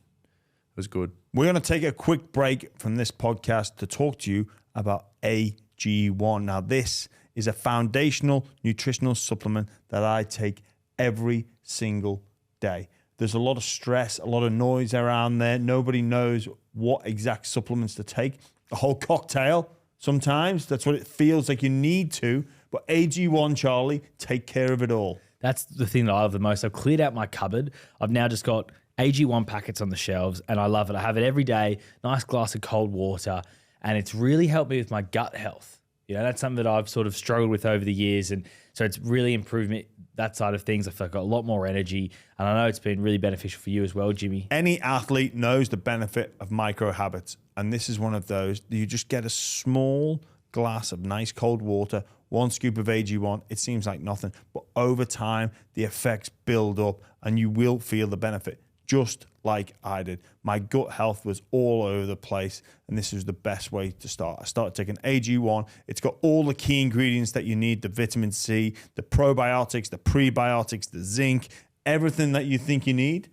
was good. We're going to take a quick break from this podcast to talk to you about AG1. Now, this is a foundational nutritional supplement that I take every single day. There's a lot of stress, a lot of noise around there. Nobody knows what exact supplements to take. A whole cocktail, sometimes. That's what it feels like you need to. But AG1, Charlie, take care of it all. That's the thing that I love the most. I've cleared out my cupboard. I've now just got AG1 packets on the shelves, and I love it. I have it every day, nice glass of cold water, and it's really helped me with my gut health. You know, that's something that I've sort of struggled with over the years, and so it's really improved me, that side of things. I feel like I've got a lot more energy, and I know it's been really beneficial for you as well, Jimmy. Any athlete knows the benefit of micro habits, and this is one of those. You just get a small glass of nice cold water, 1 scoop of AG1. It seems like nothing, but over time, the effects build up, and you will feel the benefit. Just like I did. My gut health was all over the place, and this was the best way to start. I started taking AG1. It's got all the key ingredients that you need, the vitamin C, the probiotics, the prebiotics, the zinc, everything that you think you need.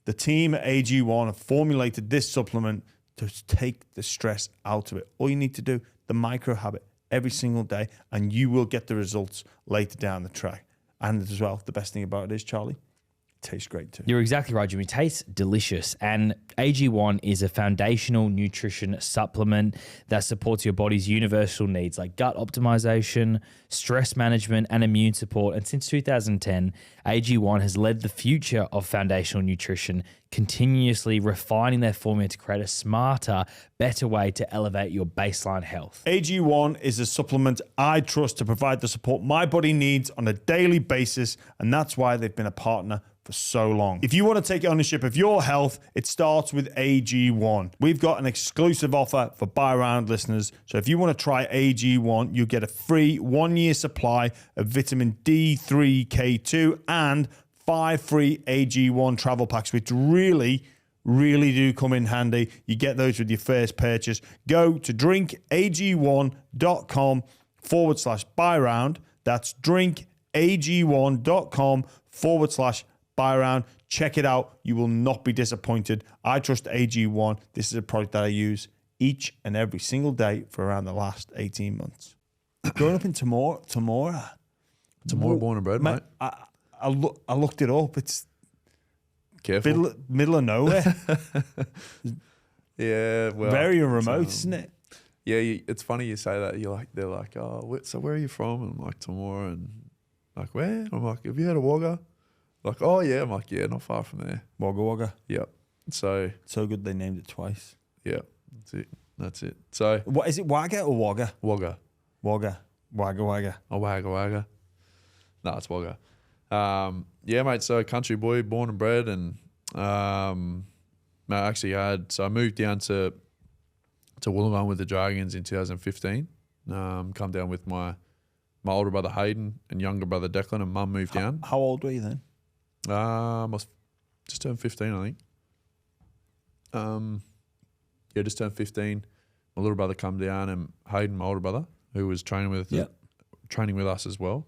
The team at AG1 have formulated this supplement to take the stress out of it. All you need to do, the micro habit, every single day, and you will get the results later down the track. And as well, the best thing about it is, Charlie, tastes great too. You're exactly right, Jimmy. It tastes delicious. And AG1 is a foundational nutrition supplement that supports your body's universal needs like gut optimization, stress management, and immune support. And since 2010, AG1 has led the future of foundational nutrition, continuously refining their formula to create a smarter, better way to elevate your baseline health. AG1 is a supplement I trust to provide the support my body needs on a daily basis, and that's why they've been a partner for so long. If you want to take ownership of your health, it starts with AG1. We've got an exclusive offer for Buy Round listeners. So if you want to try AG1, you get a free 1-year supply of vitamin D3K2 and 5 free AG1 travel packs, which really do come in handy. You get those with your first purchase. Go to drinkag1.com/buy round. That's drinkag1.com/buy round. Check it out. You will not be disappointed. I trust AG1. This is a product that I use each and every single day for around the last 18 months. Growing up in Temora, Born and bred, mate. I looked it up. It's Careful. middle of nowhere. Yeah, well, Very remote, isn't it? Yeah, it's funny you say that. They're like, oh, so where are you from? And I'm like, Temora. And like, where? I'm like, have you heard of Wagga? Like, oh yeah. I'm like, yeah, not far from there. Wagga Wagga. Yep. So good they named it twice. yeah, that's it. So What is it? Wagga or Wagga? Wagga. Wagga. Wagga. Oh, Wagga. No, it's Wagga. Yeah, mate. So country boy, born and bred, and I moved down to Wollongong with the Dragons in 2015. Come down with my older brother Hayden and younger brother Declan, and mum moved down. How old were you then? I was just turned 15, I think. Yeah, just turned 15. My little brother come down, and Hayden, my older brother, who was training with us as well,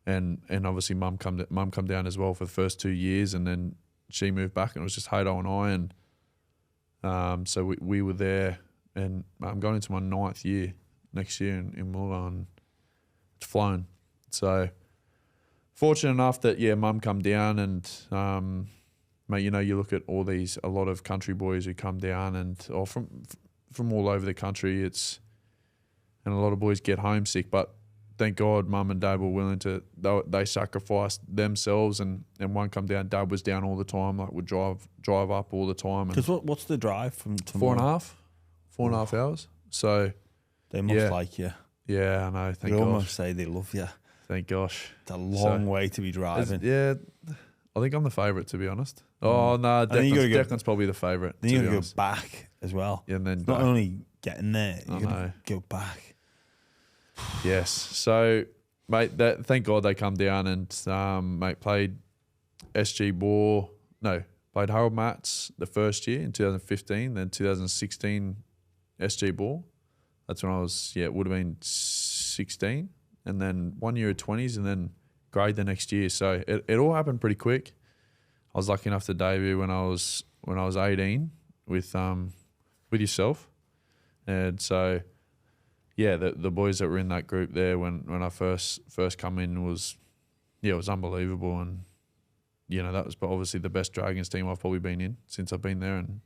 and obviously mum come down as well for the first 2 years, and then she moved back, and it was just Haydo and I, and so we were there, and I'm going into my 9th year next year in Wollongong. It's flown. So fortunate enough that mum come down, and mate, you look at a lot of country boys who come down or from all over the country. And a lot of boys get homesick, but thank God mum and dad were willing to. They sacrificed themselves, and one come down. Dad was down all the time, like would drive up all the time. Because what's the drive from Temora? 4.5 hours. So they must like you. Yeah, I know. Thank they gosh. almost say they love you. Thank gosh. It's a long way to be driving. Yeah, I think I'm the favourite, to be honest. Oh no, Declan's probably the favourite. Then you got to go back as well. Yeah, and then not only getting there, you got to go back. Yes. So, mate, thank God they come down and mate played played Harold Matts the first year in 2015, then 2016 SG Ball. That's when I was, it would have been 16. and then 1 year at 20s, and then grade the next year. So it all happened pretty quick. I was lucky enough to debut when I was 18 with yourself, and so yeah, the boys that were in that group there when I first come in was unbelievable, and that was absolutely the best Dragons team I've probably been in since I've been there, and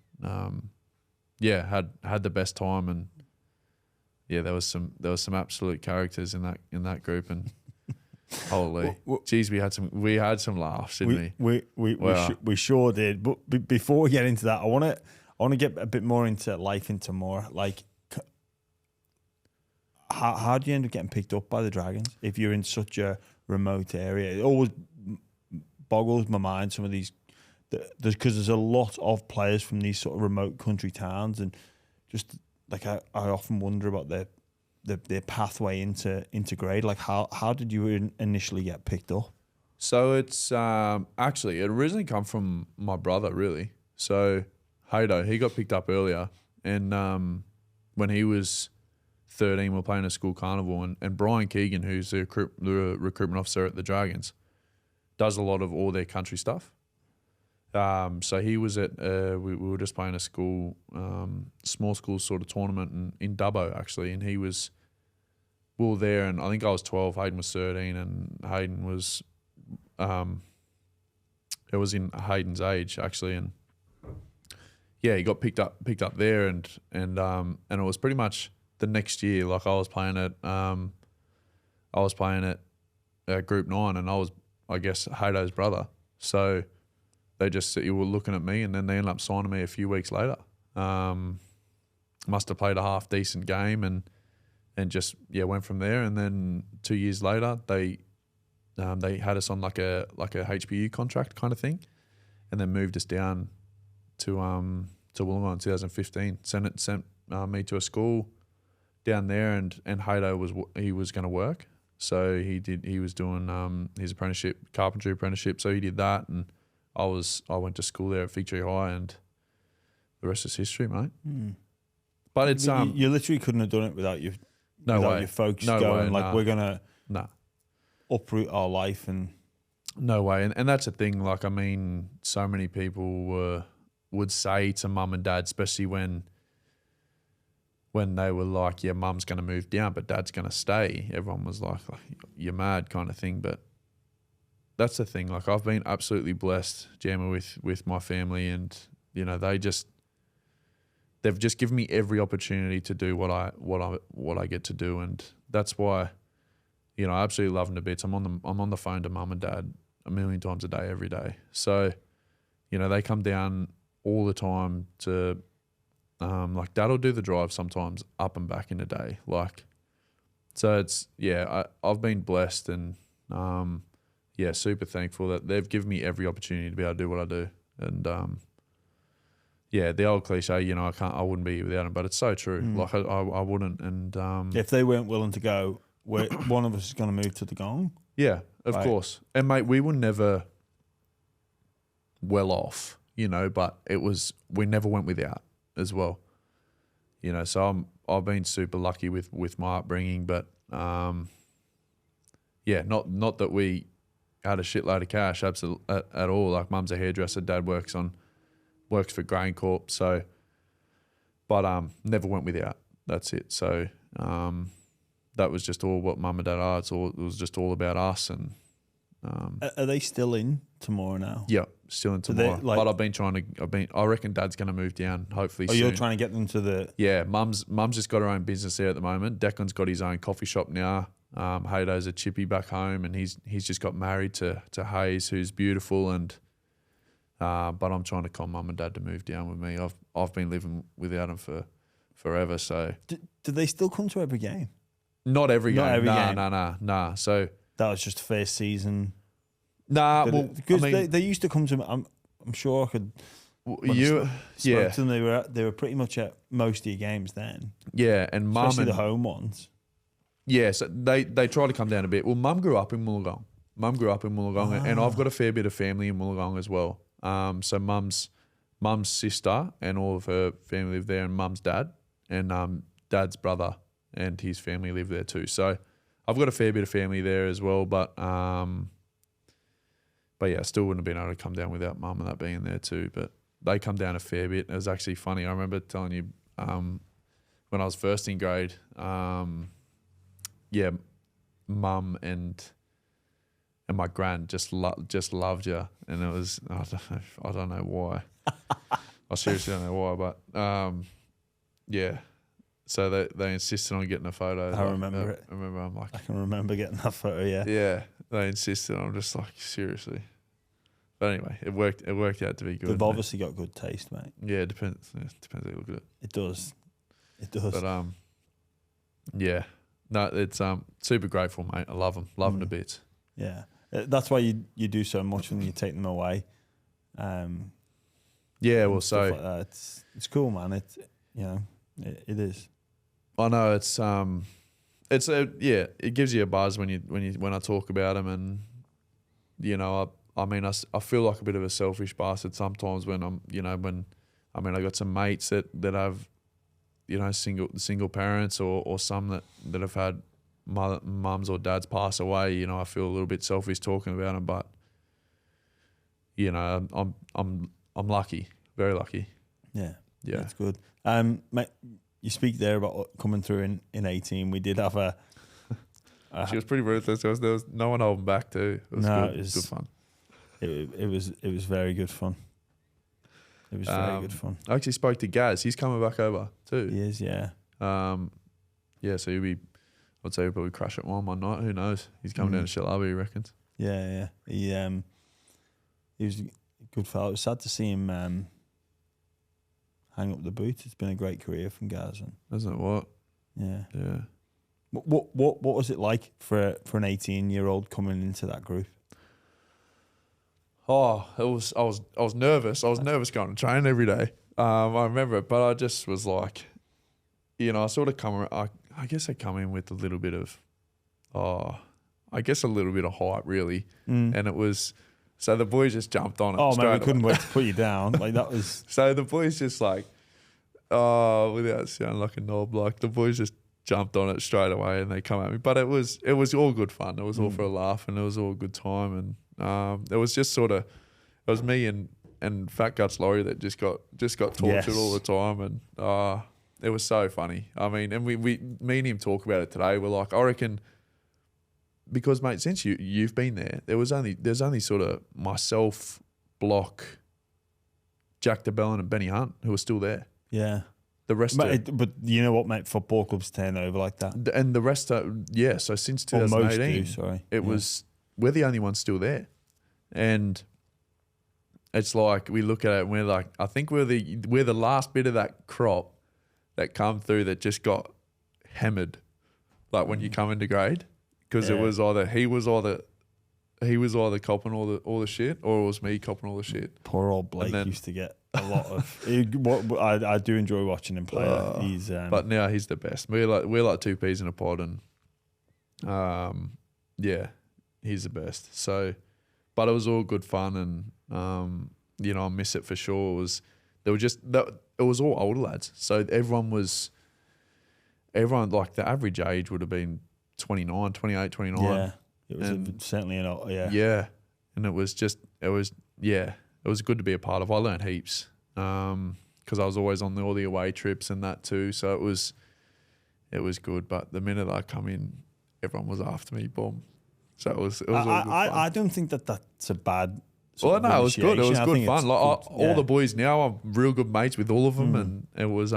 had the best time, and there was some absolute characters in that group, and holy, geez, we had some laughs, didn't we? We sure did. But before we get into that, I want to get a bit more into life in Temora. Like, how do you end up getting picked up by the Dragons if you're in such a remote area? It always boggles my mind, some of these, because there's a lot of players from these sort of remote country towns, and just like I often wonder about their pathway into grade. Like, how did you initially get picked up? So it's actually, it originally come from my brother, really. So Haydo, he got picked up earlier, and when he was 13, we were playing a school carnival, and Brian Keegan, who's the recruitment officer at the Dragons, does a lot of all their country stuff. So he was at we were just playing a school small school sort of tournament in Dubbo, actually, and we were there, and I think I was 12, Hayden was 13, and Hayden was it was in Hayden's age, actually, and yeah, he got picked up there, and it was pretty much the next year. Like, I was playing at Group 9, and I was, I guess, Haydo's brother. So they just were looking at me, and then they ended up signing me a few weeks later. Must have played a half decent game, and just went from there. And then 2 years later, they had us on like a HBU contract kind of thing, and then moved us down to Wollongong in 2015. Sent me to a school down there, and Haydo was going to work, so he was doing his carpentry apprenticeship, so he did that, and I went to school there at Fig Tree High, and the rest is history, mate. But it's you literally couldn't have done it without your folks going we're gonna uproot our life, and no way. And that's the thing. Like, I mean, so many people would say to mum and dad, especially when they were like, yeah, mum's going to move down, but dad's going to stay. Everyone was like, you're mad kind of thing. But that's the thing. Like, I've been absolutely blessed, Gemma, with my family, and they've just given me every opportunity to do what I get to do, and that's why, I absolutely love them to bits. I'm on the phone to mum and dad a million times a day, every day. So, they come down all the time to, like, Dad'll do the drive sometimes up and back in a day. Like, so it's, I've been blessed, and super thankful that they've given me every opportunity to be able to do what I do. And the old cliche, I wouldn't be here without them, but it's so true. Like, I wouldn't. And if they weren't willing to go, one of us is going to move to the Gong. Yeah, of course. And mate, we were never well off, but we never went without as well. So I've been super lucky with my upbringing, but not that we had a shitload of cash at all. Like, mum's a hairdresser, dad works for Grain Corp, so but never went without. That's it. So that was just all what mum and dad are. It was just all about us. And are they still in Temora now? Yeah, still in Temora. But I reckon dad's going to move down hopefully soon. You're trying to get them to the... Yeah, mum's just got her own business there at the moment. Declan's got his own coffee shop now. Haydo's a chippy back home, and he's just got married to Hayes, who's beautiful, and but I'm trying to con mum and dad to move down with me. I've been living without them for forever. So do they still come to every game? Not every game. Game. Nah. So that was just first season. Nah, because they used to come to me. I'm sure I could. To them, they were pretty much at most of your games then. Yeah, and mum, especially the home ones. Yeah, so they try to come down a bit. Well, mum grew up in Wollongong. And I've got a fair bit of family in Wollongong as well. So mum's sister and all of her family live there, and mum's dad and dad's brother and his family live there too. So I've got a fair bit of family there as well, but yeah, I still wouldn't have been able to come down without mum and that being there too. But they come down a fair bit. It was actually funny. I remember telling you when I was first in grade, yeah, mum and my gran just loved you, and it was I don't know why. I seriously don't know why, but yeah. So they insisted on getting a photo. I remember it. I remember. I'm like, I can remember getting that photo. Yeah. yeah. They insisted. I'm just like, seriously. But anyway, it worked. It worked out to be good. They've obviously got good taste, mate. Yeah, it depends. Yeah, depends how you look at it. It does. It does. But yeah. No, it's super grateful, mate. I love them. Love them to bits. Yeah. That's why you do so much when you take them away. Yeah, well, stuff so like that. It's cool, man. It is. I know it's yeah, it gives you a buzz when I talk about them, and you know, I feel like a bit of a selfish bastard sometimes when I got some mates that have, you know, single parents or some that have had mums or dads pass away. You know, I feel a little bit selfish talking about them, but you know, I'm lucky, very lucky. Yeah. Yeah, That's good. Mate, you speak there about coming through in 18. We did have a. She was pretty ruthless. There was no one holding back too. It was good. It was good fun. It was very good fun. It was very good fun. I actually spoke to Gaz. He's coming back over too. He is, yeah. Yeah, so I'd say he'll probably crash at one night. Who knows? He's coming down to Shalabi, he reckons. Yeah. He was a good fellow. It was sad to see him hang up the boot. It's been a great career from Gaz. Isn't it what? Yeah. Yeah. What was it like for an 18-year-old coming into that group? Oh, I was nervous. I was nervous going to train every day. I remember it, but I just was like, you know, I sort of I guess I come in with a little bit of, a little bit of hype really, and it was. So the boys just jumped on it. Oh man, we couldn't wait to put you down. Like that was. So the boys just like, without sounding like a knob, like the boys just jumped on it straight away and they come at me. But it was all good fun. It was all for a laugh and it was all a good time. And it was just sort of, it was me and Fat Guts Laurie that just got tortured all the time. And it was so funny. I mean, and me and him talk about it today. We're like, I reckon. Because, mate, since you've been there, there's only sort of myself, Block, Jack DeBellin and Benny Hunt who are still there. Yeah. The rest but you know what, mate? Football clubs turn over like that. And the rest are, yeah, so since 2018, we're the only ones still there. And it's like we look at it and we're like, I think we're the last bit of that crop that come through that just got hammered, like when you come into grade. Because it was either he was either copping all the shit, or it was me copping all the shit. Poor old Blake used to get a lot of. I do enjoy watching him play. But now he's the best. We're like two peas in a pod, and yeah, he's the best. So, but it was all good fun, and you know, I miss it for sure. It was all older lads, so everyone like the average age would have been 29, 28, 29. Yeah, it was certainly Yeah, and it was good to be a part of. I learned heaps because I was always on all the away trips and that too. So it was good. But the minute I come in, everyone was after me. Boom. So it was all good fun. I don't think that's a bad. Well, no, it was good. It was good fun. Like all the boys now, I'm real good mates with all of them, and it was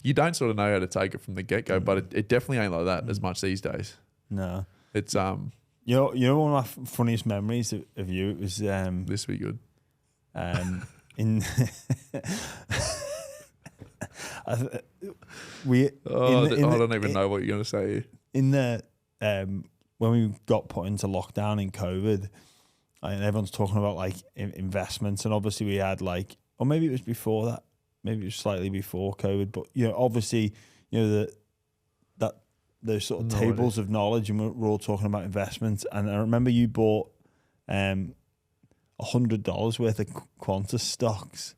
you don't sort of know how to take it from the get go, but it definitely ain't like that as much these days. No, it's you know one of my funniest memories of you. It was this will be good. In I don't even know what you're gonna say here. In the when we got put into lockdown in COVID, and everyone's talking about like investments, and obviously we had like, or maybe it was before that, maybe it was slightly before COVID, but you know, obviously, you know those sort of tables of knowledge, and we're all talking about investments. And I remember you bought $100 worth of Qantas stocks.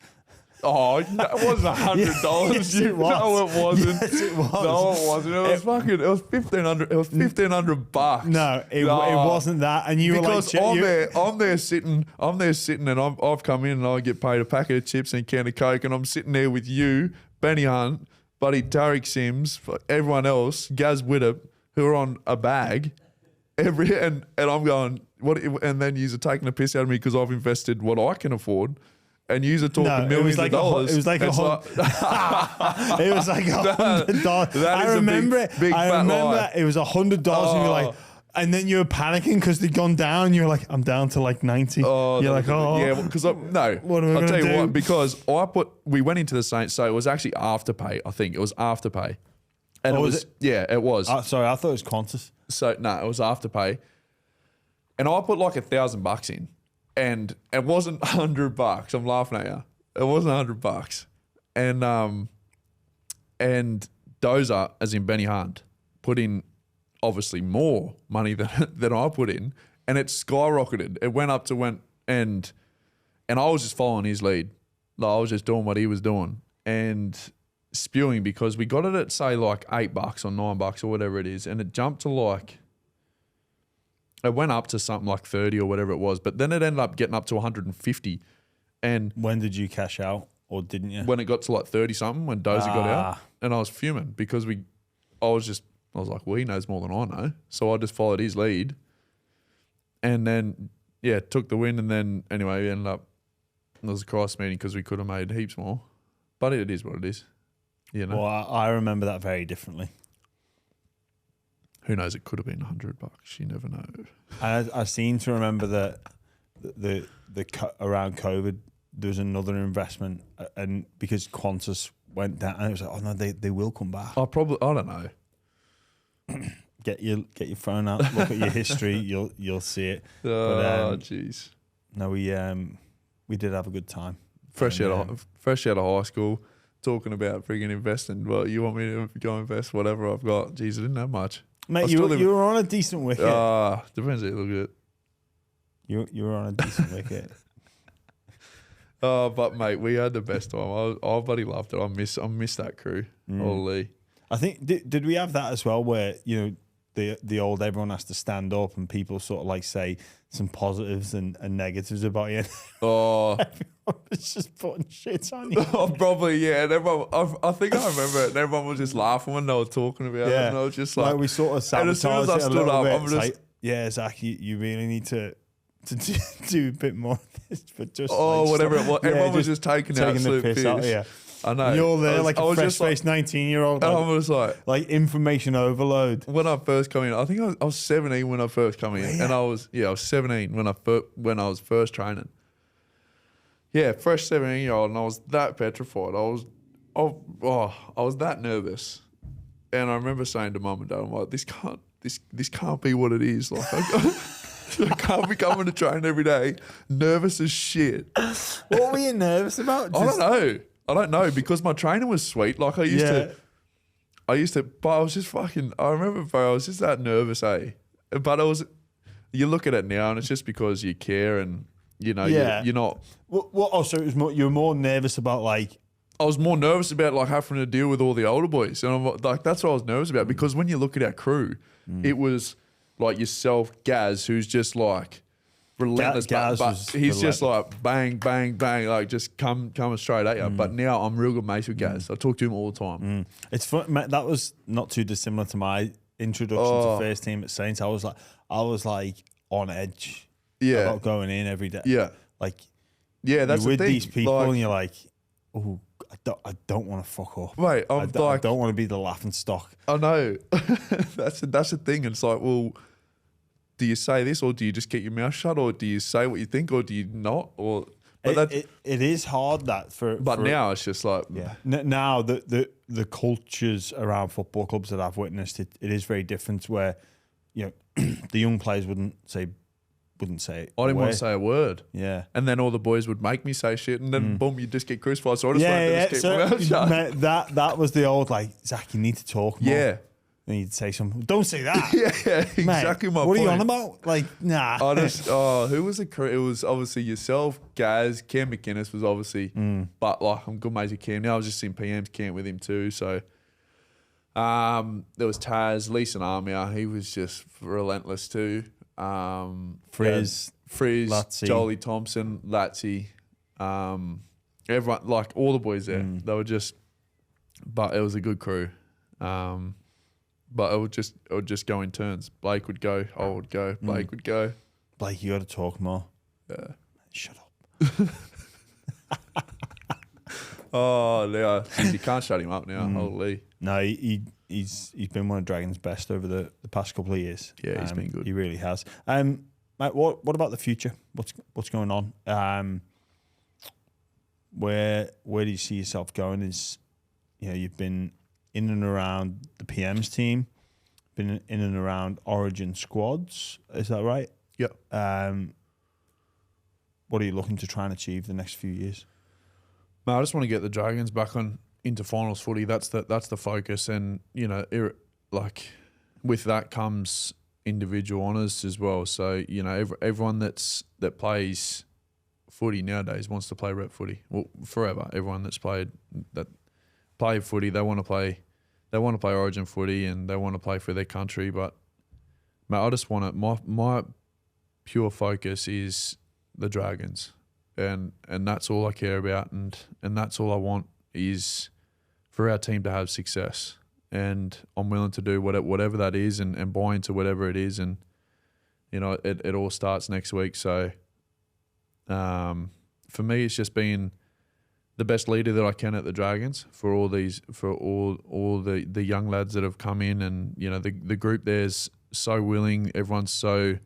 Oh, no, it wasn't $100. Yes, it was. No, it wasn't. Yes, it was. No, it wasn't. It was fucking. It was $1,500. It was $1,500. No, it wasn't that. And you Because were like, I'm there sitting, and I've come in and I get paid a packet of chips and a can of Coke, and I'm sitting there with you, Benny Hunt, buddy Tariq Sims, everyone else, Gaz Widdop, who are on a bag. And I'm going, what? And then you're taking a piss out of me because I've invested what I can afford. And you are talking millions of dollars. It was like it was like $100. That is I remember a big I fat remember lie. it was $100. And you're like, and then you were panicking because they'd gone down. You're like, I'm down to like 90. Oh, you're like, oh, yeah, because no. What am I I'll tell gonna you do? what, because we went into the Saints, so it was actually Afterpay. I think it was Afterpay, and Oh, it was was it? yeah, it was. Sorry, I thought it was Qantas. So no, it was Afterpay, and I put like $1,000 in, and it wasn't $100. I'm laughing at you. It wasn't $100, and Dozer, as in Benny Hunt, put in obviously more money than I put in, and it skyrocketed. It went up to and I was just following his lead. Like, I was just doing what he was doing and spewing, because we got it at say like $8 or $9 or whatever it is, and it jumped to like, it went up to something like 30 or whatever it was, but then it ended up getting up to 150. And When did you cash out, or didn't you? when it got to like 30 something, when Dozer got out, and I was fuming because I was like, well, he knows more than I know. So I just followed his lead, and then, yeah, took the win. And then anyway, we ended up, there was a crisis meeting because we could have made heaps more, but it is what it is. You know, Well, I remember that very differently. who knows? It could have been $100. You never know. I seem to remember that around COVID, there was another investment, and because Qantas went down, and it was like, oh no, they will come back. I don't know. Get your phone out, look at your history, you'll see it. Oh, jeez. No, we did have a good time. Fresh out of high school, talking about frigging investing. Well, you want me to go invest whatever I've got? Jeez, I didn't have much. Mate, you were on a decent wicket. Depends how you look at it. You were on a decent wicket. But mate, we had the best time. I bloody loved it. I miss that crew. Holy. I think did we have that as well, where the old everyone has to stand up and people sort of like say some positives and negatives about you. Oh, Everyone was just putting shit on you. probably, yeah. And everyone, I think I remember it. And everyone was just laughing when they were talking about it. And I was just like, we sort of and as soon as sabotaged I it a stood little up, bit. I'm It's just, like, yeah, Zach, you really need to do a bit more of this, but just whatever it was. Yeah, Everyone was just taking the absolute piss out of you. I know. You're there like I a was just fresh-faced 19-year-old. and I was like information overload. when I first come in, I think I was 17 when I first come in, and I was 17 when I was first training. Yeah, fresh 17-year-old, and I was that petrified. I was that nervous, and I remember saying to mum and dad, "I'm like, this can't be what it is. Like, I can't be coming to train every day, nervous as shit." What were you nervous about? I don't know because my training was sweet. Like I used to, but I was just fucking. I remember, bro, I was just that nervous, eh? But you look at it now, and it's just because you care, and you're not. So it was more, you were more nervous about like. I was more nervous about like having to deal with all the older boys, and I'm like, that's what I was nervous about, because when you look at our crew, it was like yourself, Gaz, who's just like relentless, Gaz but was he's just relentless. like bang, bang, bang, like just coming straight at you. But now I'm real good mates with Gaz. I talk to him all the time. It's fun. That was not too dissimilar to my introduction to first team at Saints. I was like on edge. Yeah. About going in every day. Yeah, Like yeah, that's you're with the thing. these people Like, and you're like, oh, I don't want to fuck up. Mate, I I'm don't like, want to be the laughing stock. I know. that's the thing. It's like, well, do you say this, or do you just keep your mouth shut, or do you say what you think, or do you not? Or It is hard that but now it's just like, yeah. Now the cultures around football clubs that I've witnessed, it is very different. Where the young players wouldn't say it. I didn't want to say a word. Yeah. And then all the boys would make me say shit, and then boom, you just get crucified. So I just wanted to just keep So, my mouth shut. mate, that was the old like, Zach, you need to talk more. Yeah. Then you'd say something. Don't say that. Yeah, exactly. Mate, my what point. are you on about? Like, nah. Who was the crew? It was obviously yourself, Gaz, Cam McInnes was obviously, but like I'm good mates with Cam now. I was just in PM's camp with him too. So there was Taz, Leeson Armia. He was just relentless too. Frizz, Latsy. Jolie Thompson, Latsy, everyone, like all the boys there. They were just, but it was a good crew. But it would just go in turns. Blake would go, I would go, Blake would go. Blake, you got to talk more. Yeah. Shut up. Oh, yeah. You can't shut him up now. Holy. No, he's been one of Dragon's best over the past couple of years. Yeah, he's been good. He really has. Mate, what about the future? What's going on? Where do you see yourself going? You've been in and around the PM's team, been in and around Origin squads. Is that right? Yep. What are you looking to try and achieve the next few years? Mate, I just want to get the Dragons back into finals footy. That's the focus, and with that comes individual honours as well. So everyone that plays footy nowadays wants to play rep footy. Well, forever, everyone that's played footy, they want to play Origin footy and they want to play for their country. But mate, I just want it. My pure focus is the Dragons, and that's all I care about, and that's all I want is for our team to have success. And I'm willing to do whatever that is, and buy into whatever it is. And it all starts next week. So for me, it's just being the best leader that I can at the Dragons for all the young lads that have come in, and the group there's so willing. Everyone's so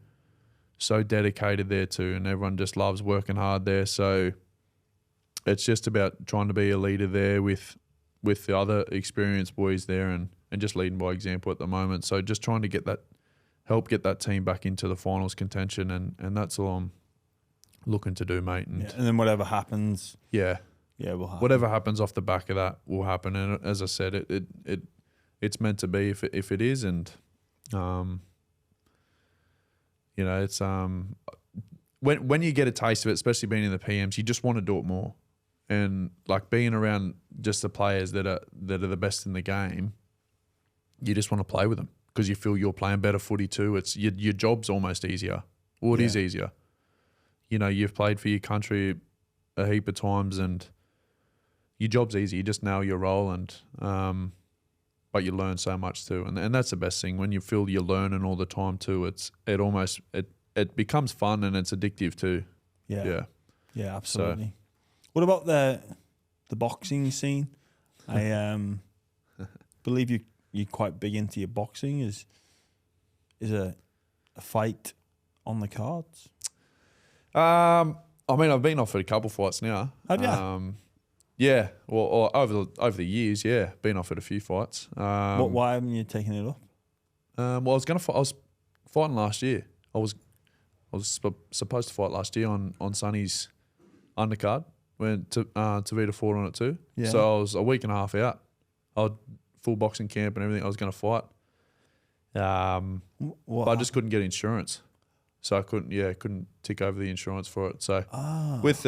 dedicated there too, and everyone just loves working hard there. So it's just about trying to be a leader there with the other experienced boys there, and just leading by example at the moment. So just trying to help get that team back into the finals contention, and that's all I'm looking to do, mate. And then whatever happens. Yeah, will happen. Whatever happens off the back of that will happen, and as I said, it's meant to be if it is, and it's when you get a taste of it, especially being in the PMs, you just want to do it more, and like being around just the players that are the best in the game, you just want to play with them because you feel you're playing better footy too. It's your job's almost easier. Well, it is easier. You've played for your country a heap of times, and your job's easy. You just nail your role, and but you learn so much too, and that's the best thing when you feel you're learning all the time too. It becomes fun, and it's addictive too. Yeah, absolutely. So, what about the boxing scene? I believe you're quite big into your boxing. Is a fight on the cards? I mean, I've been offered a couple fights now. Have you? Yeah. Well, over the years, yeah, been offered a few fights. Why haven't you taken it up? Well, I was fighting last year. I was supposed to fight last year on Sonny's undercard when Tavita fought on it too. Yeah. So I was a week and a half out. I had full boxing camp and everything. I was going to fight. But I just couldn't get insurance. So I couldn't tick over the insurance for it. So with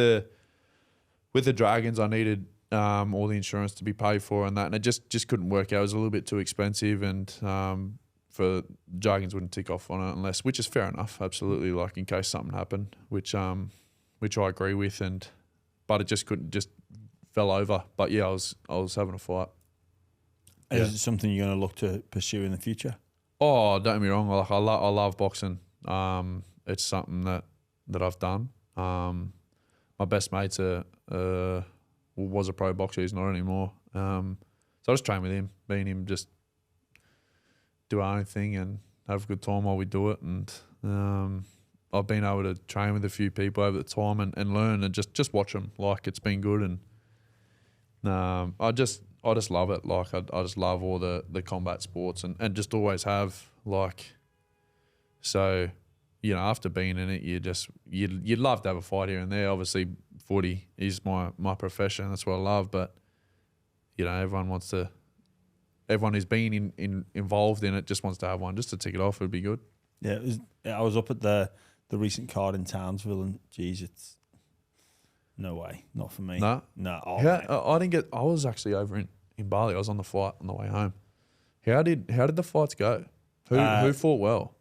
the Dragons, I needed all the insurance to be paid for and that, and it just couldn't work out. It was a little bit too expensive, and for Dragons wouldn't tick off on it which is fair enough, absolutely. Like in case something happened, which I agree with, but it just fell over. But yeah, I was having a fight. Is it something you're going to look to pursue in the future? Oh, don't get me wrong. Like I love boxing. It's something that I've done. My best mate's was a pro boxer. He's not anymore. So I just train with him. Me and him just do our own thing and have a good time while we do it. And I've been able to train with a few people over the time and learn and just watch them. Like it's been good, and I just love it. Like I just love all the combat sports and just always have. Like, so after being in it, you'd love to have a fight here and there. Obviously, footy is my profession. That's what I love. But everyone wants to everyone who's been involved in it just wants to have one just to tick it off. It'd be good. Yeah, I was up at the recent card in Townsville, and geez, it's no way, not for me. No, no. mate. I didn't get. I was actually over in Bali. I was on the flight on the way home. How did the fights go? Who fought well?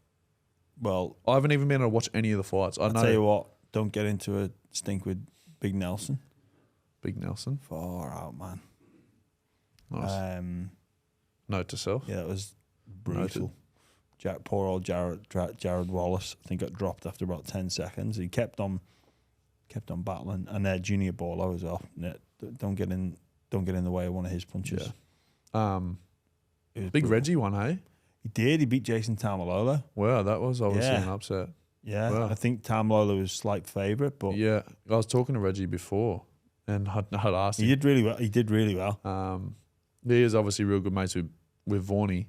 Well, I haven't even been able to watch any of the fights. I know. tell you what, don't get into a stink with Big Nelson. Big Nelson. Far out, man. Nice. Note to self. Yeah, that was brutal. Noted. Poor old Jared Wallace, I think, got dropped after about 10 seconds. He kept on battling, and Junior Borlo as well. Don't get in the way of one of his punches. Yeah. Big brutal. Reggie won, hey? He did. He beat Jason Tamalolo. Wow, that was obviously Yeah. an upset. Yeah, Wow. I think Tamalolo was slight favourite, but Yeah, I was talking to Reggie before, and I'd asked he him. did really well. He did really well. He is obviously real good mates with Vaughnie.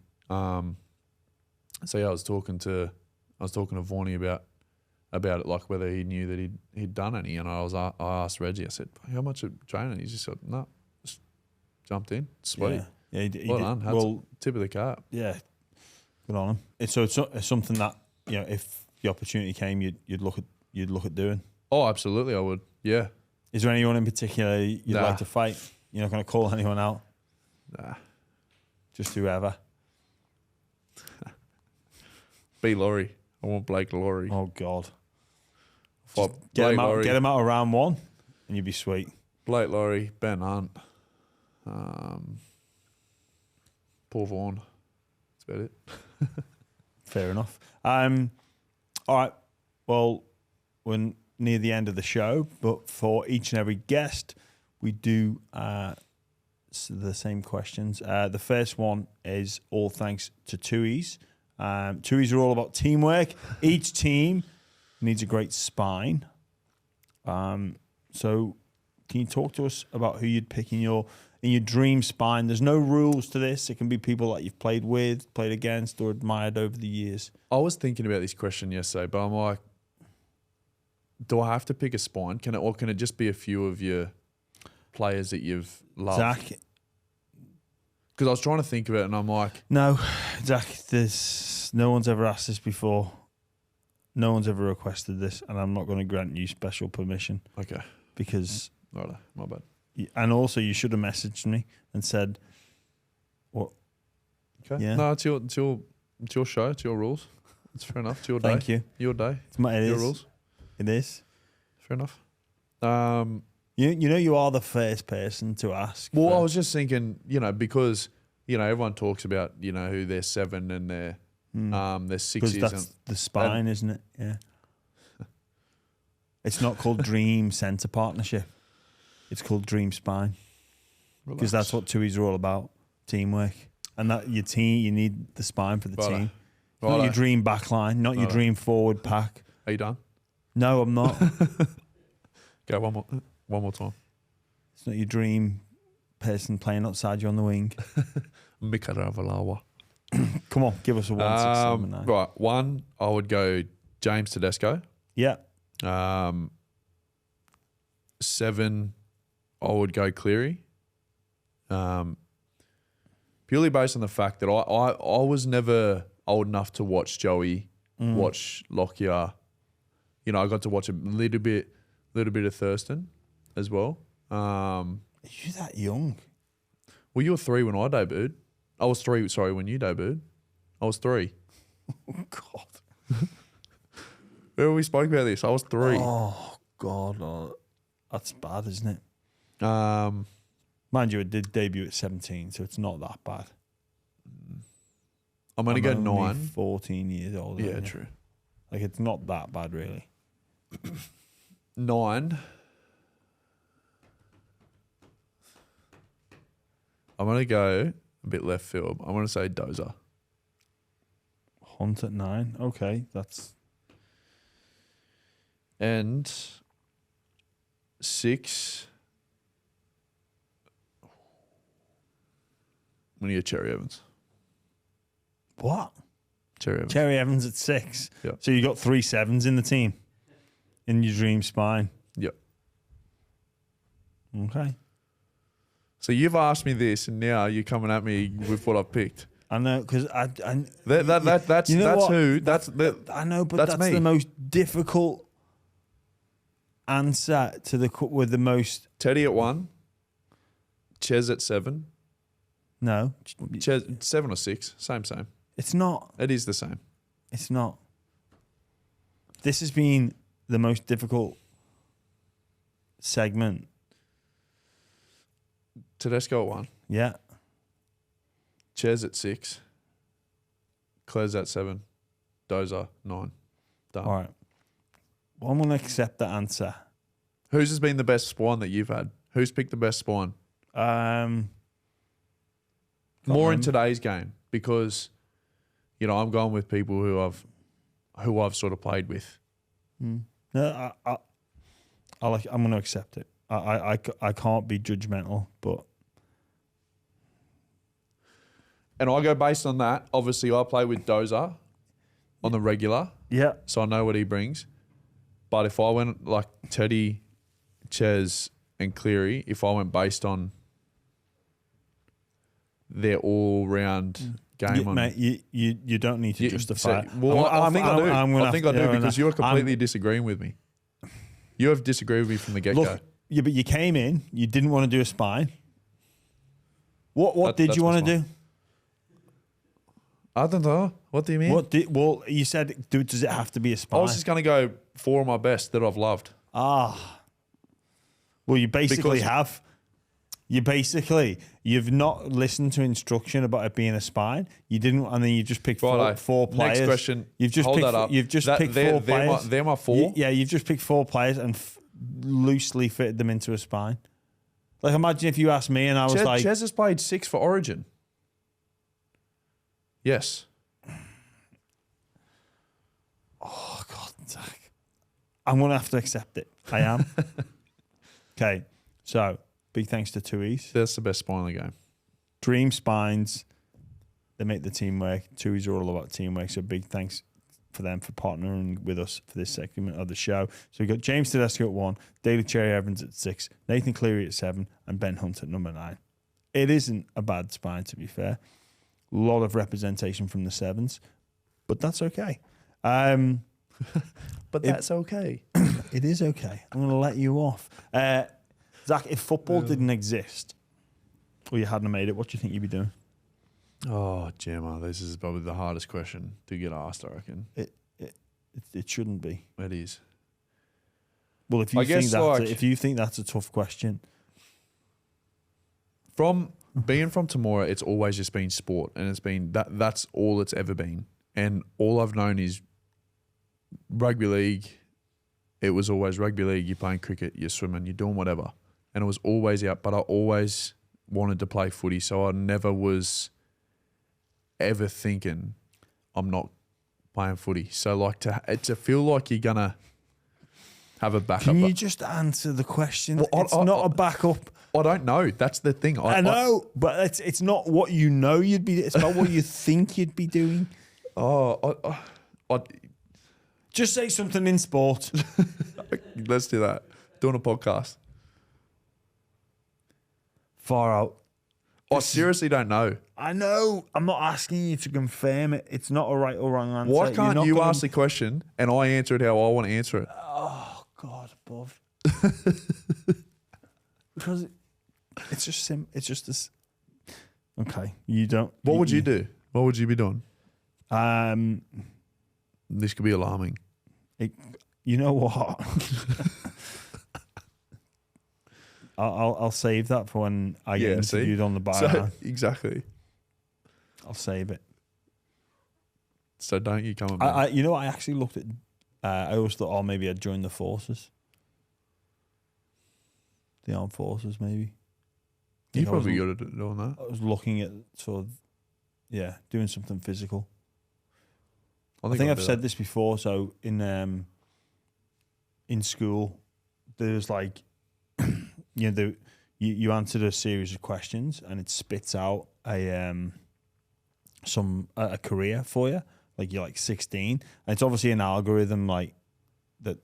So yeah, I was talking to Vaughnie about it, like whether he knew that he'd done any, and I asked Reggie. I said, "How much of training?" He just said, "No, just jumped in, sweet, Yeah, he well did. done, Well, tip of the cap." yeah, good on him. It's something that, you know, if the opportunity came, you'd look at doing. Oh, absolutely, I would. Yeah, Is there anyone in particular you'd Nah. like to fight? You're not going to call anyone out, nah. just whoever. B. Laurie, I want Blake Laurie. Oh God, Fight get Blake him out. Laurie. Get him out of round one, and you'd be sweet. Blake Laurie, Ben Hunt, Paul Vaughan. That's about it. Fair enough. All right. Well, we're near the end of the show, but for each and every guest, we do the same questions. The first one is all thanks to Tooheys. Tooheys are all about teamwork. Each team needs a great spine. So can you talk to us about who you'd pick in your dream spine? There's no rules to this. It can be people that you've played with, played against, or admired over the years. I was thinking about this question yesterday, but I'm like, do I have to pick a spine? Can it just be a few of your players that you've loved? Zach, Because I was trying to think of it, and I'm like, no, Zach, no one's ever asked this before. No one's ever requested this, and I'm not going to grant you special permission okay, because, right, my bad. and also you should have messaged me and said, "What? Okay, Yeah. no, it's your show, it's your rules. It's fair enough. It's your day. Thank you. Your day. It Your is. rules. It is. Fair enough. You know you are the first person to ask. Well, for- I was just thinking, because everyone talks about who their 7 and their because 6 is. that's the spine, isn't it? Yeah. It's not called Dream Centre Partnership. It's called Dream Spine because that's what Tooheys are all about: teamwork. And that your team, you need the spine for the Righto. team. Righto. Not your dream backline, not your Righto. dream forward pack. Are you done? No, I'm not. Go one more time. It's not your dream person playing outside you on the wing. Mikaravalawa. Come on, give us a 1, 6, 7, 9. Right, 1, I would go James Tedesco. Yeah. 7, I would go Cleary. Purely based on the fact that I was never old enough to watch Joey, watch Lockyer. I got to watch a little bit of Thurston as well. Are you that young? Well, you were 3 when I debuted. I was 3, sorry, when you debuted. I was 3. Oh, God. Remember we spoke about this? I was 3. Oh, God. Oh, that's bad, isn't it? Um, Mind you, it did debut at 17, so it's not that bad. I'm going to go I'm only 9. 14 years old. Yeah, true. Like, it's not that bad, really. 9. I'm going to go a bit left field. I'm going to say Dozer. Hunt at 9. Okay, that's... And 6. I'm going to go Cherry Evans. What? Cherry Evans. Cherry Evans at 6. Yep. So you got 3 7s in the team? In your dream spine? Yep. Okay. So you've asked me this, and now you're coming at me with what I've picked. I know, because That's you know that's what? who. That's I know, but that's that's me. the most difficult answer to with the most. Teddy at 1, Ches at 7, No, Ches 7 or 6, same. it's not. It is the same. It's not. This has been the most difficult segment. Tedesco at 1, Yeah. Ches at 6, Claire's at 7, Dozer 9. Done. All right. Well, I'm going to accept the answer. Whose has been the best spine that you've had? Who's picked the best spine? More in today's game, because I'm going with people who I've sort of played with. No, I'm going to accept it. I can't be judgmental, but And I go based on that. Obviously, I play with Dozer on the regular, yeah, so I know what he brings. But if I went like Teddy, Ches, and Cleary, if I went based on their all-round game, mate, you don't need to justify it. I think I do. I think I do, yeah, because you're completely disagreeing with me. You have disagreed with me from the get-go. Look, yeah, but you came in, you didn't want to do a spine. What did you want to do? I don't know. What do you mean? Well, you said, does it have to be a I spine? was just going to go 4 of my best that I've loved. Well, you basically Because- have. You've not listened to instruction about it being a spine. You didn't, and then you just picked Righto. four players. Next question. You've just Hold picked, that up. You've just picked they're 4 players. They're my 4. Yeah, you've just picked 4 players and loosely fitted them into a spine. Like, imagine if you asked me and I was like, Ches has played 6 for Origin. Yes. oh God, Zach, I'm gonna have to accept it. I am. Okay, so big thanks to Tooheys. That's the best spine in the game. Dream spines, they make the team work. Tooheys are all about teamwork, so big thanks for them for partnering with us for this segment of the show. So we've got James Tedesco at 1, Daly Cherry Evans at 6, Nathan Cleary at 7, and Ben Hunt at number 9. It isn't a bad spine, to be fair. A lot of representation from the 7s, but that's okay. But that's okay. It is okay. I'm going to let you off. Zach, if football didn't exist, or you hadn't made it, what do you think you'd be doing? Oh, Gemma, this is probably the hardest question to get asked, I reckon. It shouldn't be. It is. Well, if you I guess, if you think that's a tough question, From being from Temora, it's always just been sport, and it's been that's all it's ever been. And all I've known is rugby league. It was always rugby league. You're playing cricket, you're swimming, you're doing whatever. And it was always out, but I always wanted to play footy, so I never was ever thinking I'm not playing footy. So like to feel like you're gonna have a backup. can you just answer the question? Well, It's not a backup. I don't know. That's the thing. I know, but it's not what you know you'd be. It's not what you think you'd be doing. Just say something in sport. Let's do that. Doing a podcast. Far out. I seriously don't know. I know. I'm not asking you to confirm it. It's not a right or wrong answer. Why You're can't not you gonna- ask the question and I answer it how I want to answer it? Oh God, above. Because it's just It's just this. Okay, you don't. What would you do? What would you be doing? Um, This could be alarming. you know what? I'll save that for when I get see? interviewed on the bar. So, exactly. I'll save it. So don't you come at me. I actually looked at. I always thought, maybe I'd join the forces. The armed forces, maybe. You're I probably was- good at doing that. I was looking at sort of, doing something physical. I think I'll I've do said that. this before. So in school, there's like, you answered a series of questions and it spits out a career for you. Like you're like 16, and it's obviously an algorithm like that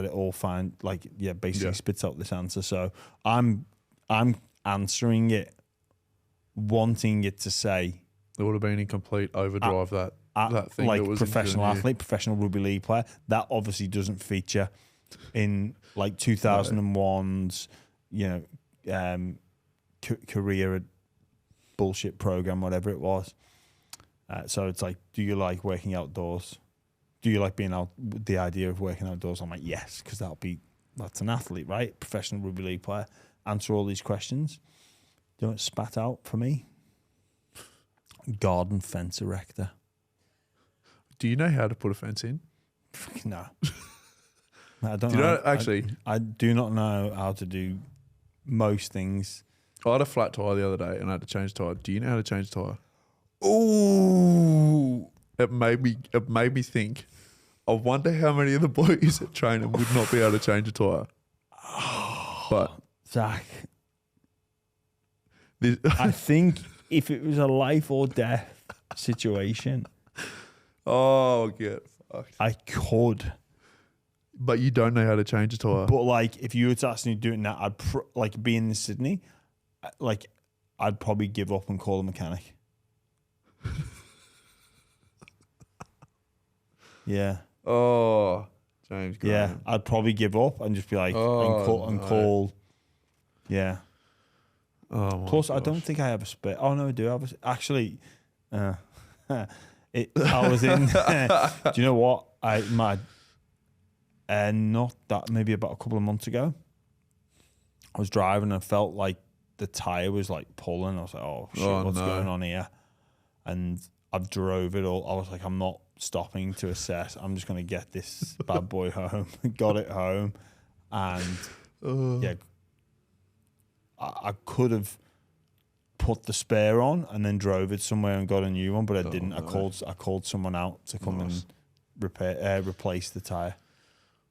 it all basically spits out this answer. So I'm answering it, wanting it to say It would have been in complete overdrive, that thing like that was professional in you. athlete, professional rugby league player. That obviously doesn't feature in like 2001's, career bullshit program, whatever it was. So it's like, do you like working outdoors? Do you like being out? The idea of working outdoors? I'm like, yes, because that's an athlete, right? Professional rugby league player. Answer all these questions. Don't spat out for me. Garden fence erector. Do you know how to put a fence in? No. I don't Do you know. know, actually? I do not know how to do most things. I had a flat tire the other day and I had to change tire. Do you know how to change tire? Ooh. It made me think. I wonder how many of the boys at training would not be able to change a tire. But Zach, this, I think if it was a life or death situation, get fucked. I could. But you don't know how to change a tire. But like, if you were to ask me to do it now, I'd be in Sydney. Like, I'd probably give up and call a mechanic. Yeah. Oh, James Graham. Yeah, I'd probably give up and just be like, and call. Yeah. Oh, my Plus, I gosh. don't think I have a spare. Oh no, I do have actually. I was in. Do you know what? Not that, maybe about a couple of months ago. I was driving and felt like the tire was like pulling. I was like, oh shit, what's going on here? And I've drove it all. I was like, I'm not stopping to assess. I'm just gonna get this bad boy home. Got it home, and yeah, I could have put the spare on and then drove it somewhere and got a new one, but I didn't. No. I called someone out to come and replace the tire.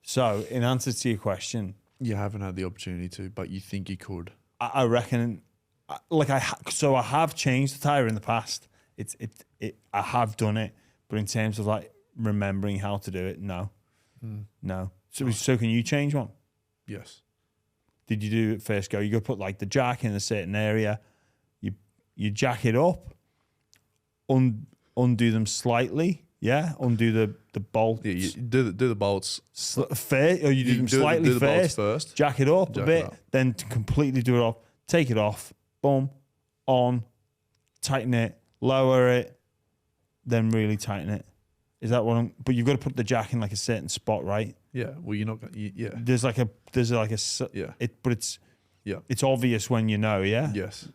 So, in answer to your question, You haven't had the opportunity to, but you think you could. I reckon, so I have changed the tire in the past. I have done it, but in terms of like remembering how to do it, no. So can you change one? Yes. Did you do it first go? You go put like the jack in a certain area, you jack it up, undo them slightly, undo the bolt. Yeah, you do the bolts. Fair, or you do them slightly do the bolts first. jack it up a Jack bit, it up. then to completely do it off, take it off, boom, on, tighten it, lower it, then really tighten it. Is that what but you've got to put the jack in like a certain spot, right? Yeah. Well, you're not going to, yeah. There's like a, Yeah. but it's obvious when you know, yeah? Yes.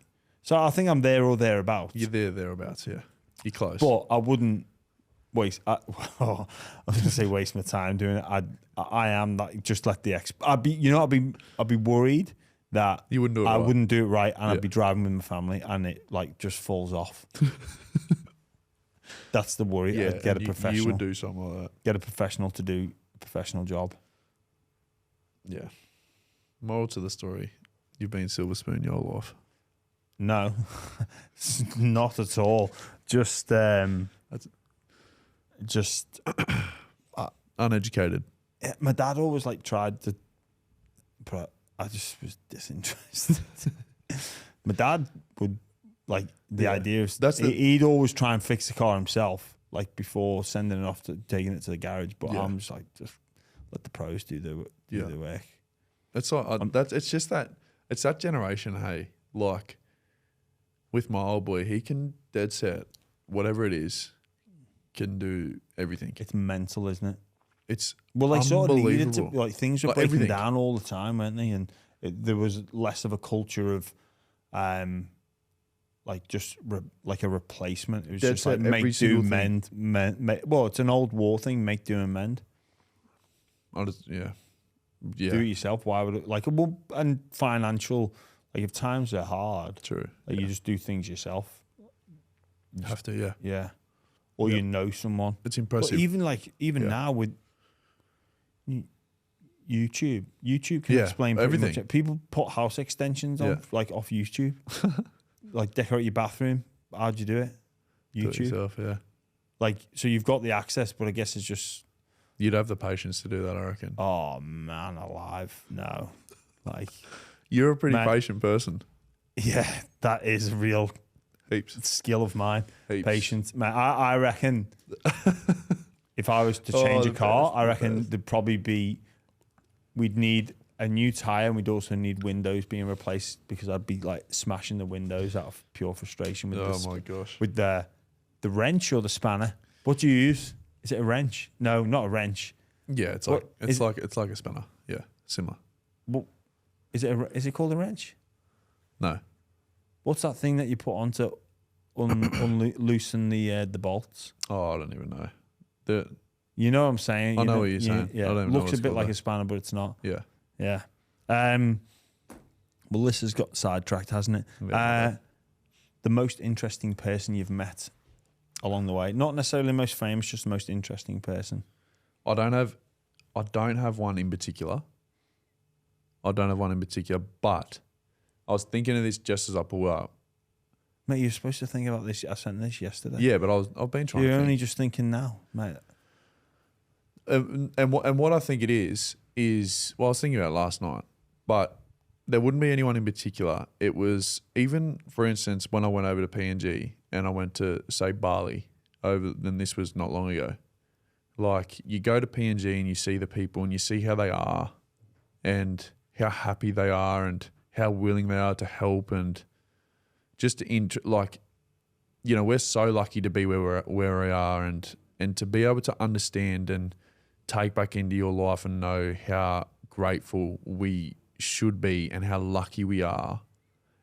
So I think I'm there or thereabouts. You're thereabouts, yeah. You're close. But I wouldn't waste, I was going to say waste my time doing it. I am like, just let the I'd be worried that You wouldn't do it I right. wouldn't do it right, and Yeah. I'd be driving with my family and it like just falls off. That's the worry. Yeah, I'd get a and professional. You would do something like that. Get a professional to do a professional job. Yeah. Moral to the story: you've been silver spoon your whole life. No, not at all. Just Uneducated. my dad always like tried to, but I just was disinterested. My dad would like the Yeah. idea of That's the- he'd always try and fix the car himself, like before sending it off to taking it to the garage. But Yeah. I'm just like, just let the pros do the work. It's like it's just that it's that generation. Hey, like with my old boy, he can dead set whatever it is, can do everything. It's mental, isn't it? It's Well, they sort of needed to, unbelievable. like things were Like breaking everything. down all the time, weren't they? And there was less of a culture of, like just like a replacement. It was Dead just like set, every make do, single mend. Well, it's an old war thing. Make do and mend. I just Do yeah, it yourself. Why would it and financial? Like if times are hard, true. like you just do things yourself. Have to, yeah. Yeah, or Yeah. you know someone. It's But impressive. even Yeah. now with YouTube can Yeah, explain pretty everything. much. People put house extensions on Yeah. like off YouTube, like decorate your bathroom. How'd you do it? Do it YouTube. yourself, yeah. Like so, you've got the access, but I guess it's just You'd have the patience to do that, I reckon. oh man, alive. No, like You're a pretty Man. patient person. Yeah, that is a real Heaps. skill of mine. Heaps. Patience. Man, I reckon if I was to change a the car, best, I the reckon best. there'd probably be, we'd need a new tyre and we'd also need windows being replaced because I'd be like smashing the windows out of pure frustration with Oh my gosh. with the wrench or the spanner. What do you use? Is it a wrench? No, not a wrench. Yeah, it's What- it's like a spanner. Yeah, similar. What is it? Is it called a wrench? No. What's that thing that you put on to loosen the bolts? Oh, I don't even know. The You know what I'm saying? I You know what you're saying. Yeah, I don't even know looks what a it's bit called like though. a spanner, but it's not. yeah. Yeah. Well, this has got sidetracked, hasn't it? Yeah. The most interesting person you've met along the way, not necessarily the most famous, just the most interesting person. I don't have one in particular. But I was thinking of this just as I pulled up. Mate, you're supposed to think about this. I sent this yesterday. Yeah, but I've been trying You're to think. only just thinking now, mate. And what I think it is well, I was thinking about it last night, but there wouldn't be anyone in particular. It was even, for instance, when I went over to PNG and I went to say Bali then this was not long ago. Like you go to PNG and you see the people and you see how they are and how happy they are and how willing they are to help and just like, you know, we're so lucky to be where we are and to be able to understand and take back into your life and know how grateful we should be and how lucky we are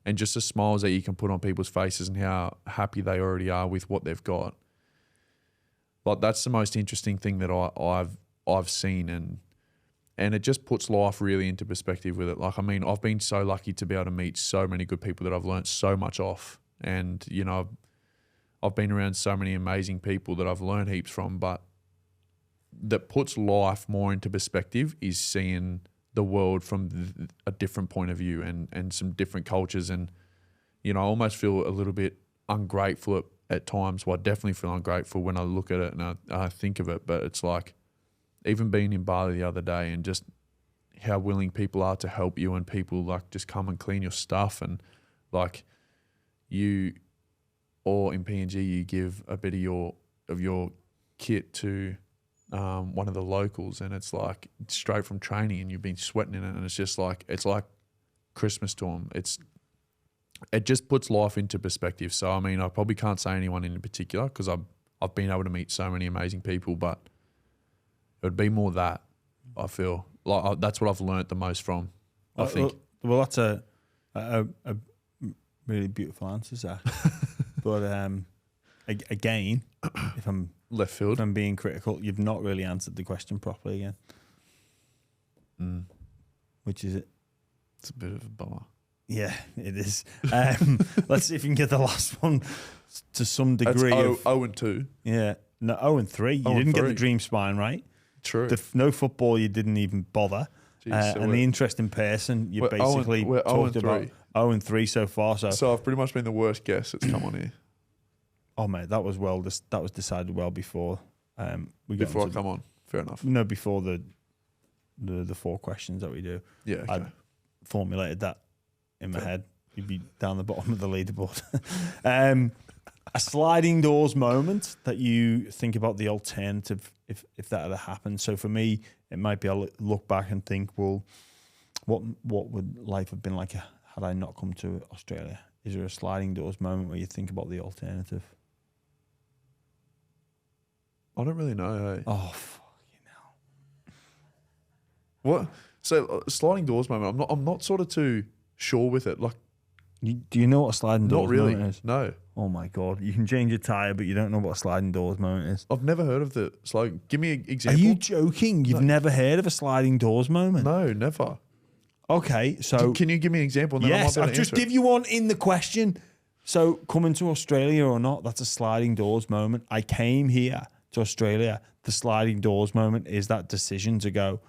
and just the smiles that you can put on people's faces and how happy they already are with what they've got. Like that's the most interesting thing that I've seen and it just puts life really into perspective with it. Like, I mean, I've been so lucky to be able to meet so many good people that I've learnt so much off. And, you know, I've been around so many amazing people that I've learned heaps from, but that puts life more into perspective is seeing the world from a different point of view and some different cultures. And, you know, I almost feel a little bit ungrateful at times. Well, I definitely feel ungrateful when I look at it and I think of it, but it's like even being in Bali the other day and just how willing people are to help you and people like just come and clean your stuff and like you, or in PNG you give a bit of your kit to one of the locals and it's like straight from training and you've been sweating in it and it's just like, it's like Christmas to them. It just puts life into perspective. So, I mean, I probably can't say anyone in particular because I've been able to meet so many amazing people, but it would be more that I feel like that's what I've learnt the most from. I think. Well, that's a really beautiful answer, Zach. But again, if I'm Left field. if I'm being critical, you've not really answered the question properly again. Which is it? It's a bit of a bummer. Yeah, it is. Let's see if you can get the last one to some degree. That's 0-2. Yeah, no, 0-3. You 0 and didn't get the 3. dream spine right. True. No football, you didn't even bother. Jeez, so and the interesting person, you we're basically 0 and talked about 3. 0-3 so far. So I've pretty much been the worst guest that's come on here Oh mate, that was decided well before we got before I into, come on. Fair enough. no before the 4 questions that we do. Yeah. Okay. I formulated that in my head. You'd be down the bottom of the leaderboard. A sliding doors moment that you think about the alternative if that had happened. So for me, it might be I'll look back and think, well, what would life have been like had I not come to Australia? Is there a sliding doors moment where you think about the alternative? I don't really know. Hey. Oh, fucking hell. What? So sliding doors moment. I'm not sort of too sure with it. Like, Do you know what a sliding doors not really. moment is? No, Oh my God. You can change your tyre, but you don't know what a sliding doors moment is. I've never heard of the sliding. Give me an Are example. you joking? You've never heard of a sliding doors moment? No, never. Okay, so Can you give me an example? And then yes, I might I'll be able to just answer give you one in the question. So coming to Australia or not, that's a sliding doors moment. I came here to Australia. The sliding doors moment is that decision to go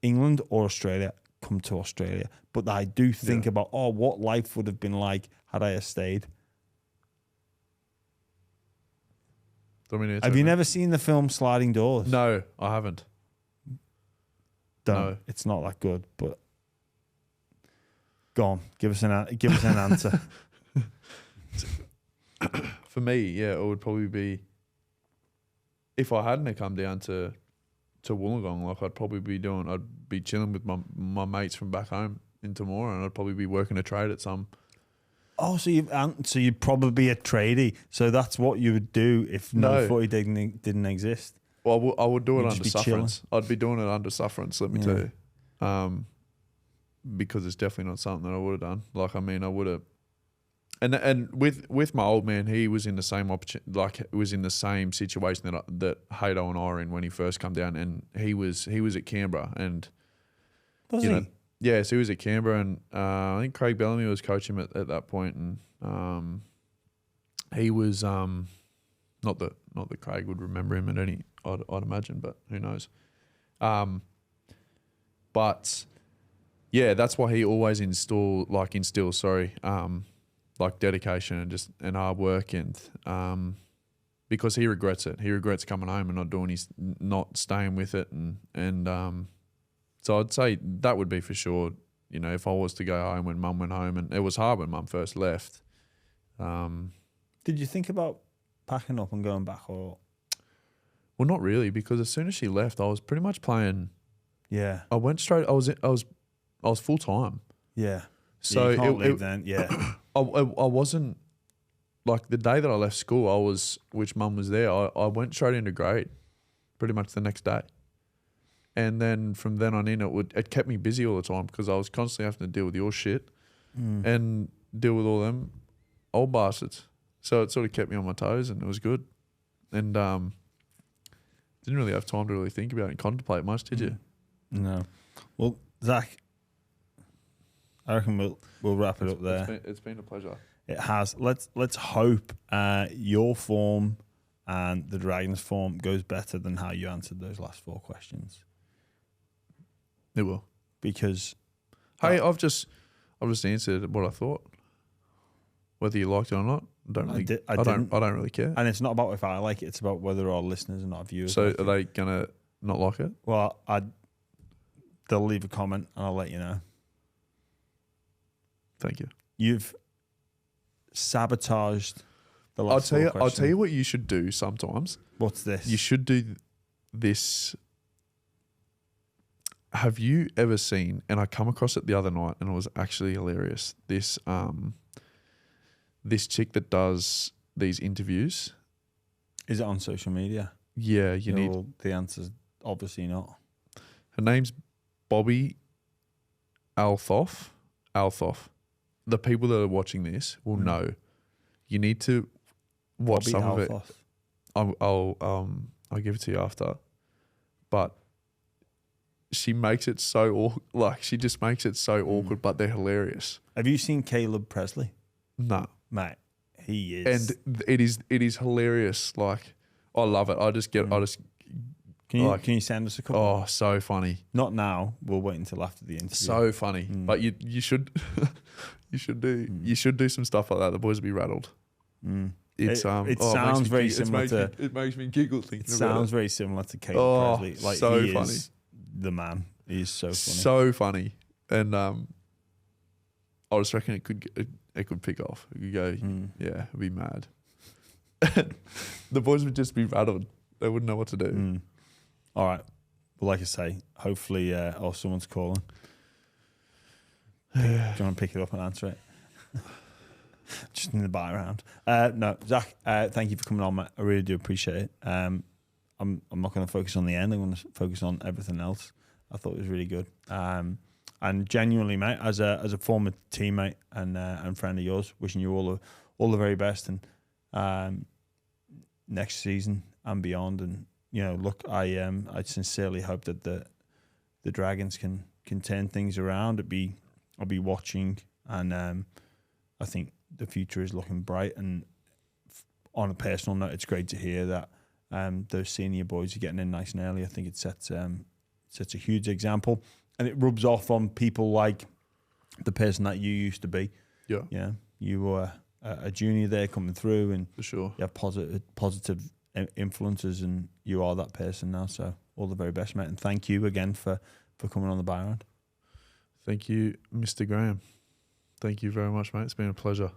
England or Australia, come to Australia. But I do think about, what life would have been like had I stayed. Do you want me to answer Have it you now? never seen the film Sliding Doors? No, I haven't. Don't. No. It's not that good, but Go on, give us an answer. For me, yeah, it would probably be if I hadn't come down to Wollongong, like I'd be chilling with my mates from back home in Temora, and I'd probably be working a trade at some. Oh, so you'd probably be a tradie. So that's what you would do if no footy didn't exist. Well, I would do it You'd under just be chilling. sufferance. I'd be doing it under sufferance, let me tell you. Because it's definitely not something that I would have done. Like, I mean, I would have. And with my old man, he was in the same situation that Hato and I were in when he first come down, and he was at Canberra, and Was he? Yeah, so he was at Canberra, and I think Craig Bellamy was coaching him at that point, and he was not that Craig would remember him at any, I'd imagine, but who knows. But yeah, that's why he always instills like dedication and hard work, and because he regrets it. He regrets coming home and not staying with it, and so I'd say that would be for sure. You know, if I was to go home when Mum went home, and it was hard when Mum first left. Did you think about packing up and going back, or? Well, not really, because as soon as she left, I was pretty much playing. Yeah. I went straight. I was full time. Yeah. So you can't leave then. Yeah. I wasn't, like, the day that I left school, which Mum was there, I went straight into grade pretty much the next day. And then from then on in, it kept me busy all the time because I was constantly having to deal with your shit and deal with all them old bastards. So it sort of kept me on my toes, and it was good. And didn't really have time to really think about it and contemplate much, did you? No. Well, Zach, I reckon we'll wrap it up there. It's been a pleasure. It has. Let's hope your form and the Dragons' form goes better than how you answered those last 4 questions. It will. Because hey, I've just answered what I thought. Whether you liked it or not, I don't really care. And it's not about if I like it; it's about whether our listeners and our viewers. So like are they gonna not like it? Well, they'll leave a comment and I'll let you know. Thank you. You've sabotaged the last 4 questions. I'll tell you what you should do sometimes. What's this? You should do this. Have you ever seen, and I come across it the other night and it was actually hilarious, this chick that does these interviews. Is it on social media? Yeah, the answer's obviously not. Her name's Bobby Althoff. The people that are watching this will know. You need to watch Bobby some Althoff. of it. I'll give it to you after. But she makes it so she just makes it so awkward, but they're hilarious. Have you seen Caleb Presley? No. Mate, he is. And it is hilarious. Like, I love it. Can you send us a couple? Oh, so funny. Not now. We'll wait until after the interview. So funny. But you should you should do some stuff like that. The boys will be rattled. It sounds very similar to. It makes me giggle thinking It about sounds it. very similar to Caleb Presley. Like, so he funny. is the man. He's so funny. So funny. And I just reckon it could pick off. It could go, yeah, it'd be mad. The boys would just be rattled. They wouldn't know what to do. All right. Well, like I say, hopefully, someone's calling. Do you want to pick it up and answer it? Just in the background. No, Zach, thank you for coming on, mate. I really do appreciate it. I'm not going to focus on the end. I'm going to focus on everything else. I thought it was really good. And genuinely, mate, as a former teammate and friend of yours, wishing you all the very best, and next season and beyond. And look, I sincerely hope that the Dragons can turn things around. I'll be watching, and I think the future is looking bright. And on a personal note, it's great to hear that those senior boys are getting in nice and early. I think it sets a huge example, and it rubs off on people like the person that you used to be. Yeah. Yeah, you were a junior there coming through, and for sure, you have positive influences, and you are that person now. So all the very best, mate, and thank you again for coming on the Byround. Thank you, Mr. Graham. Thank you very much, mate. It's been a pleasure.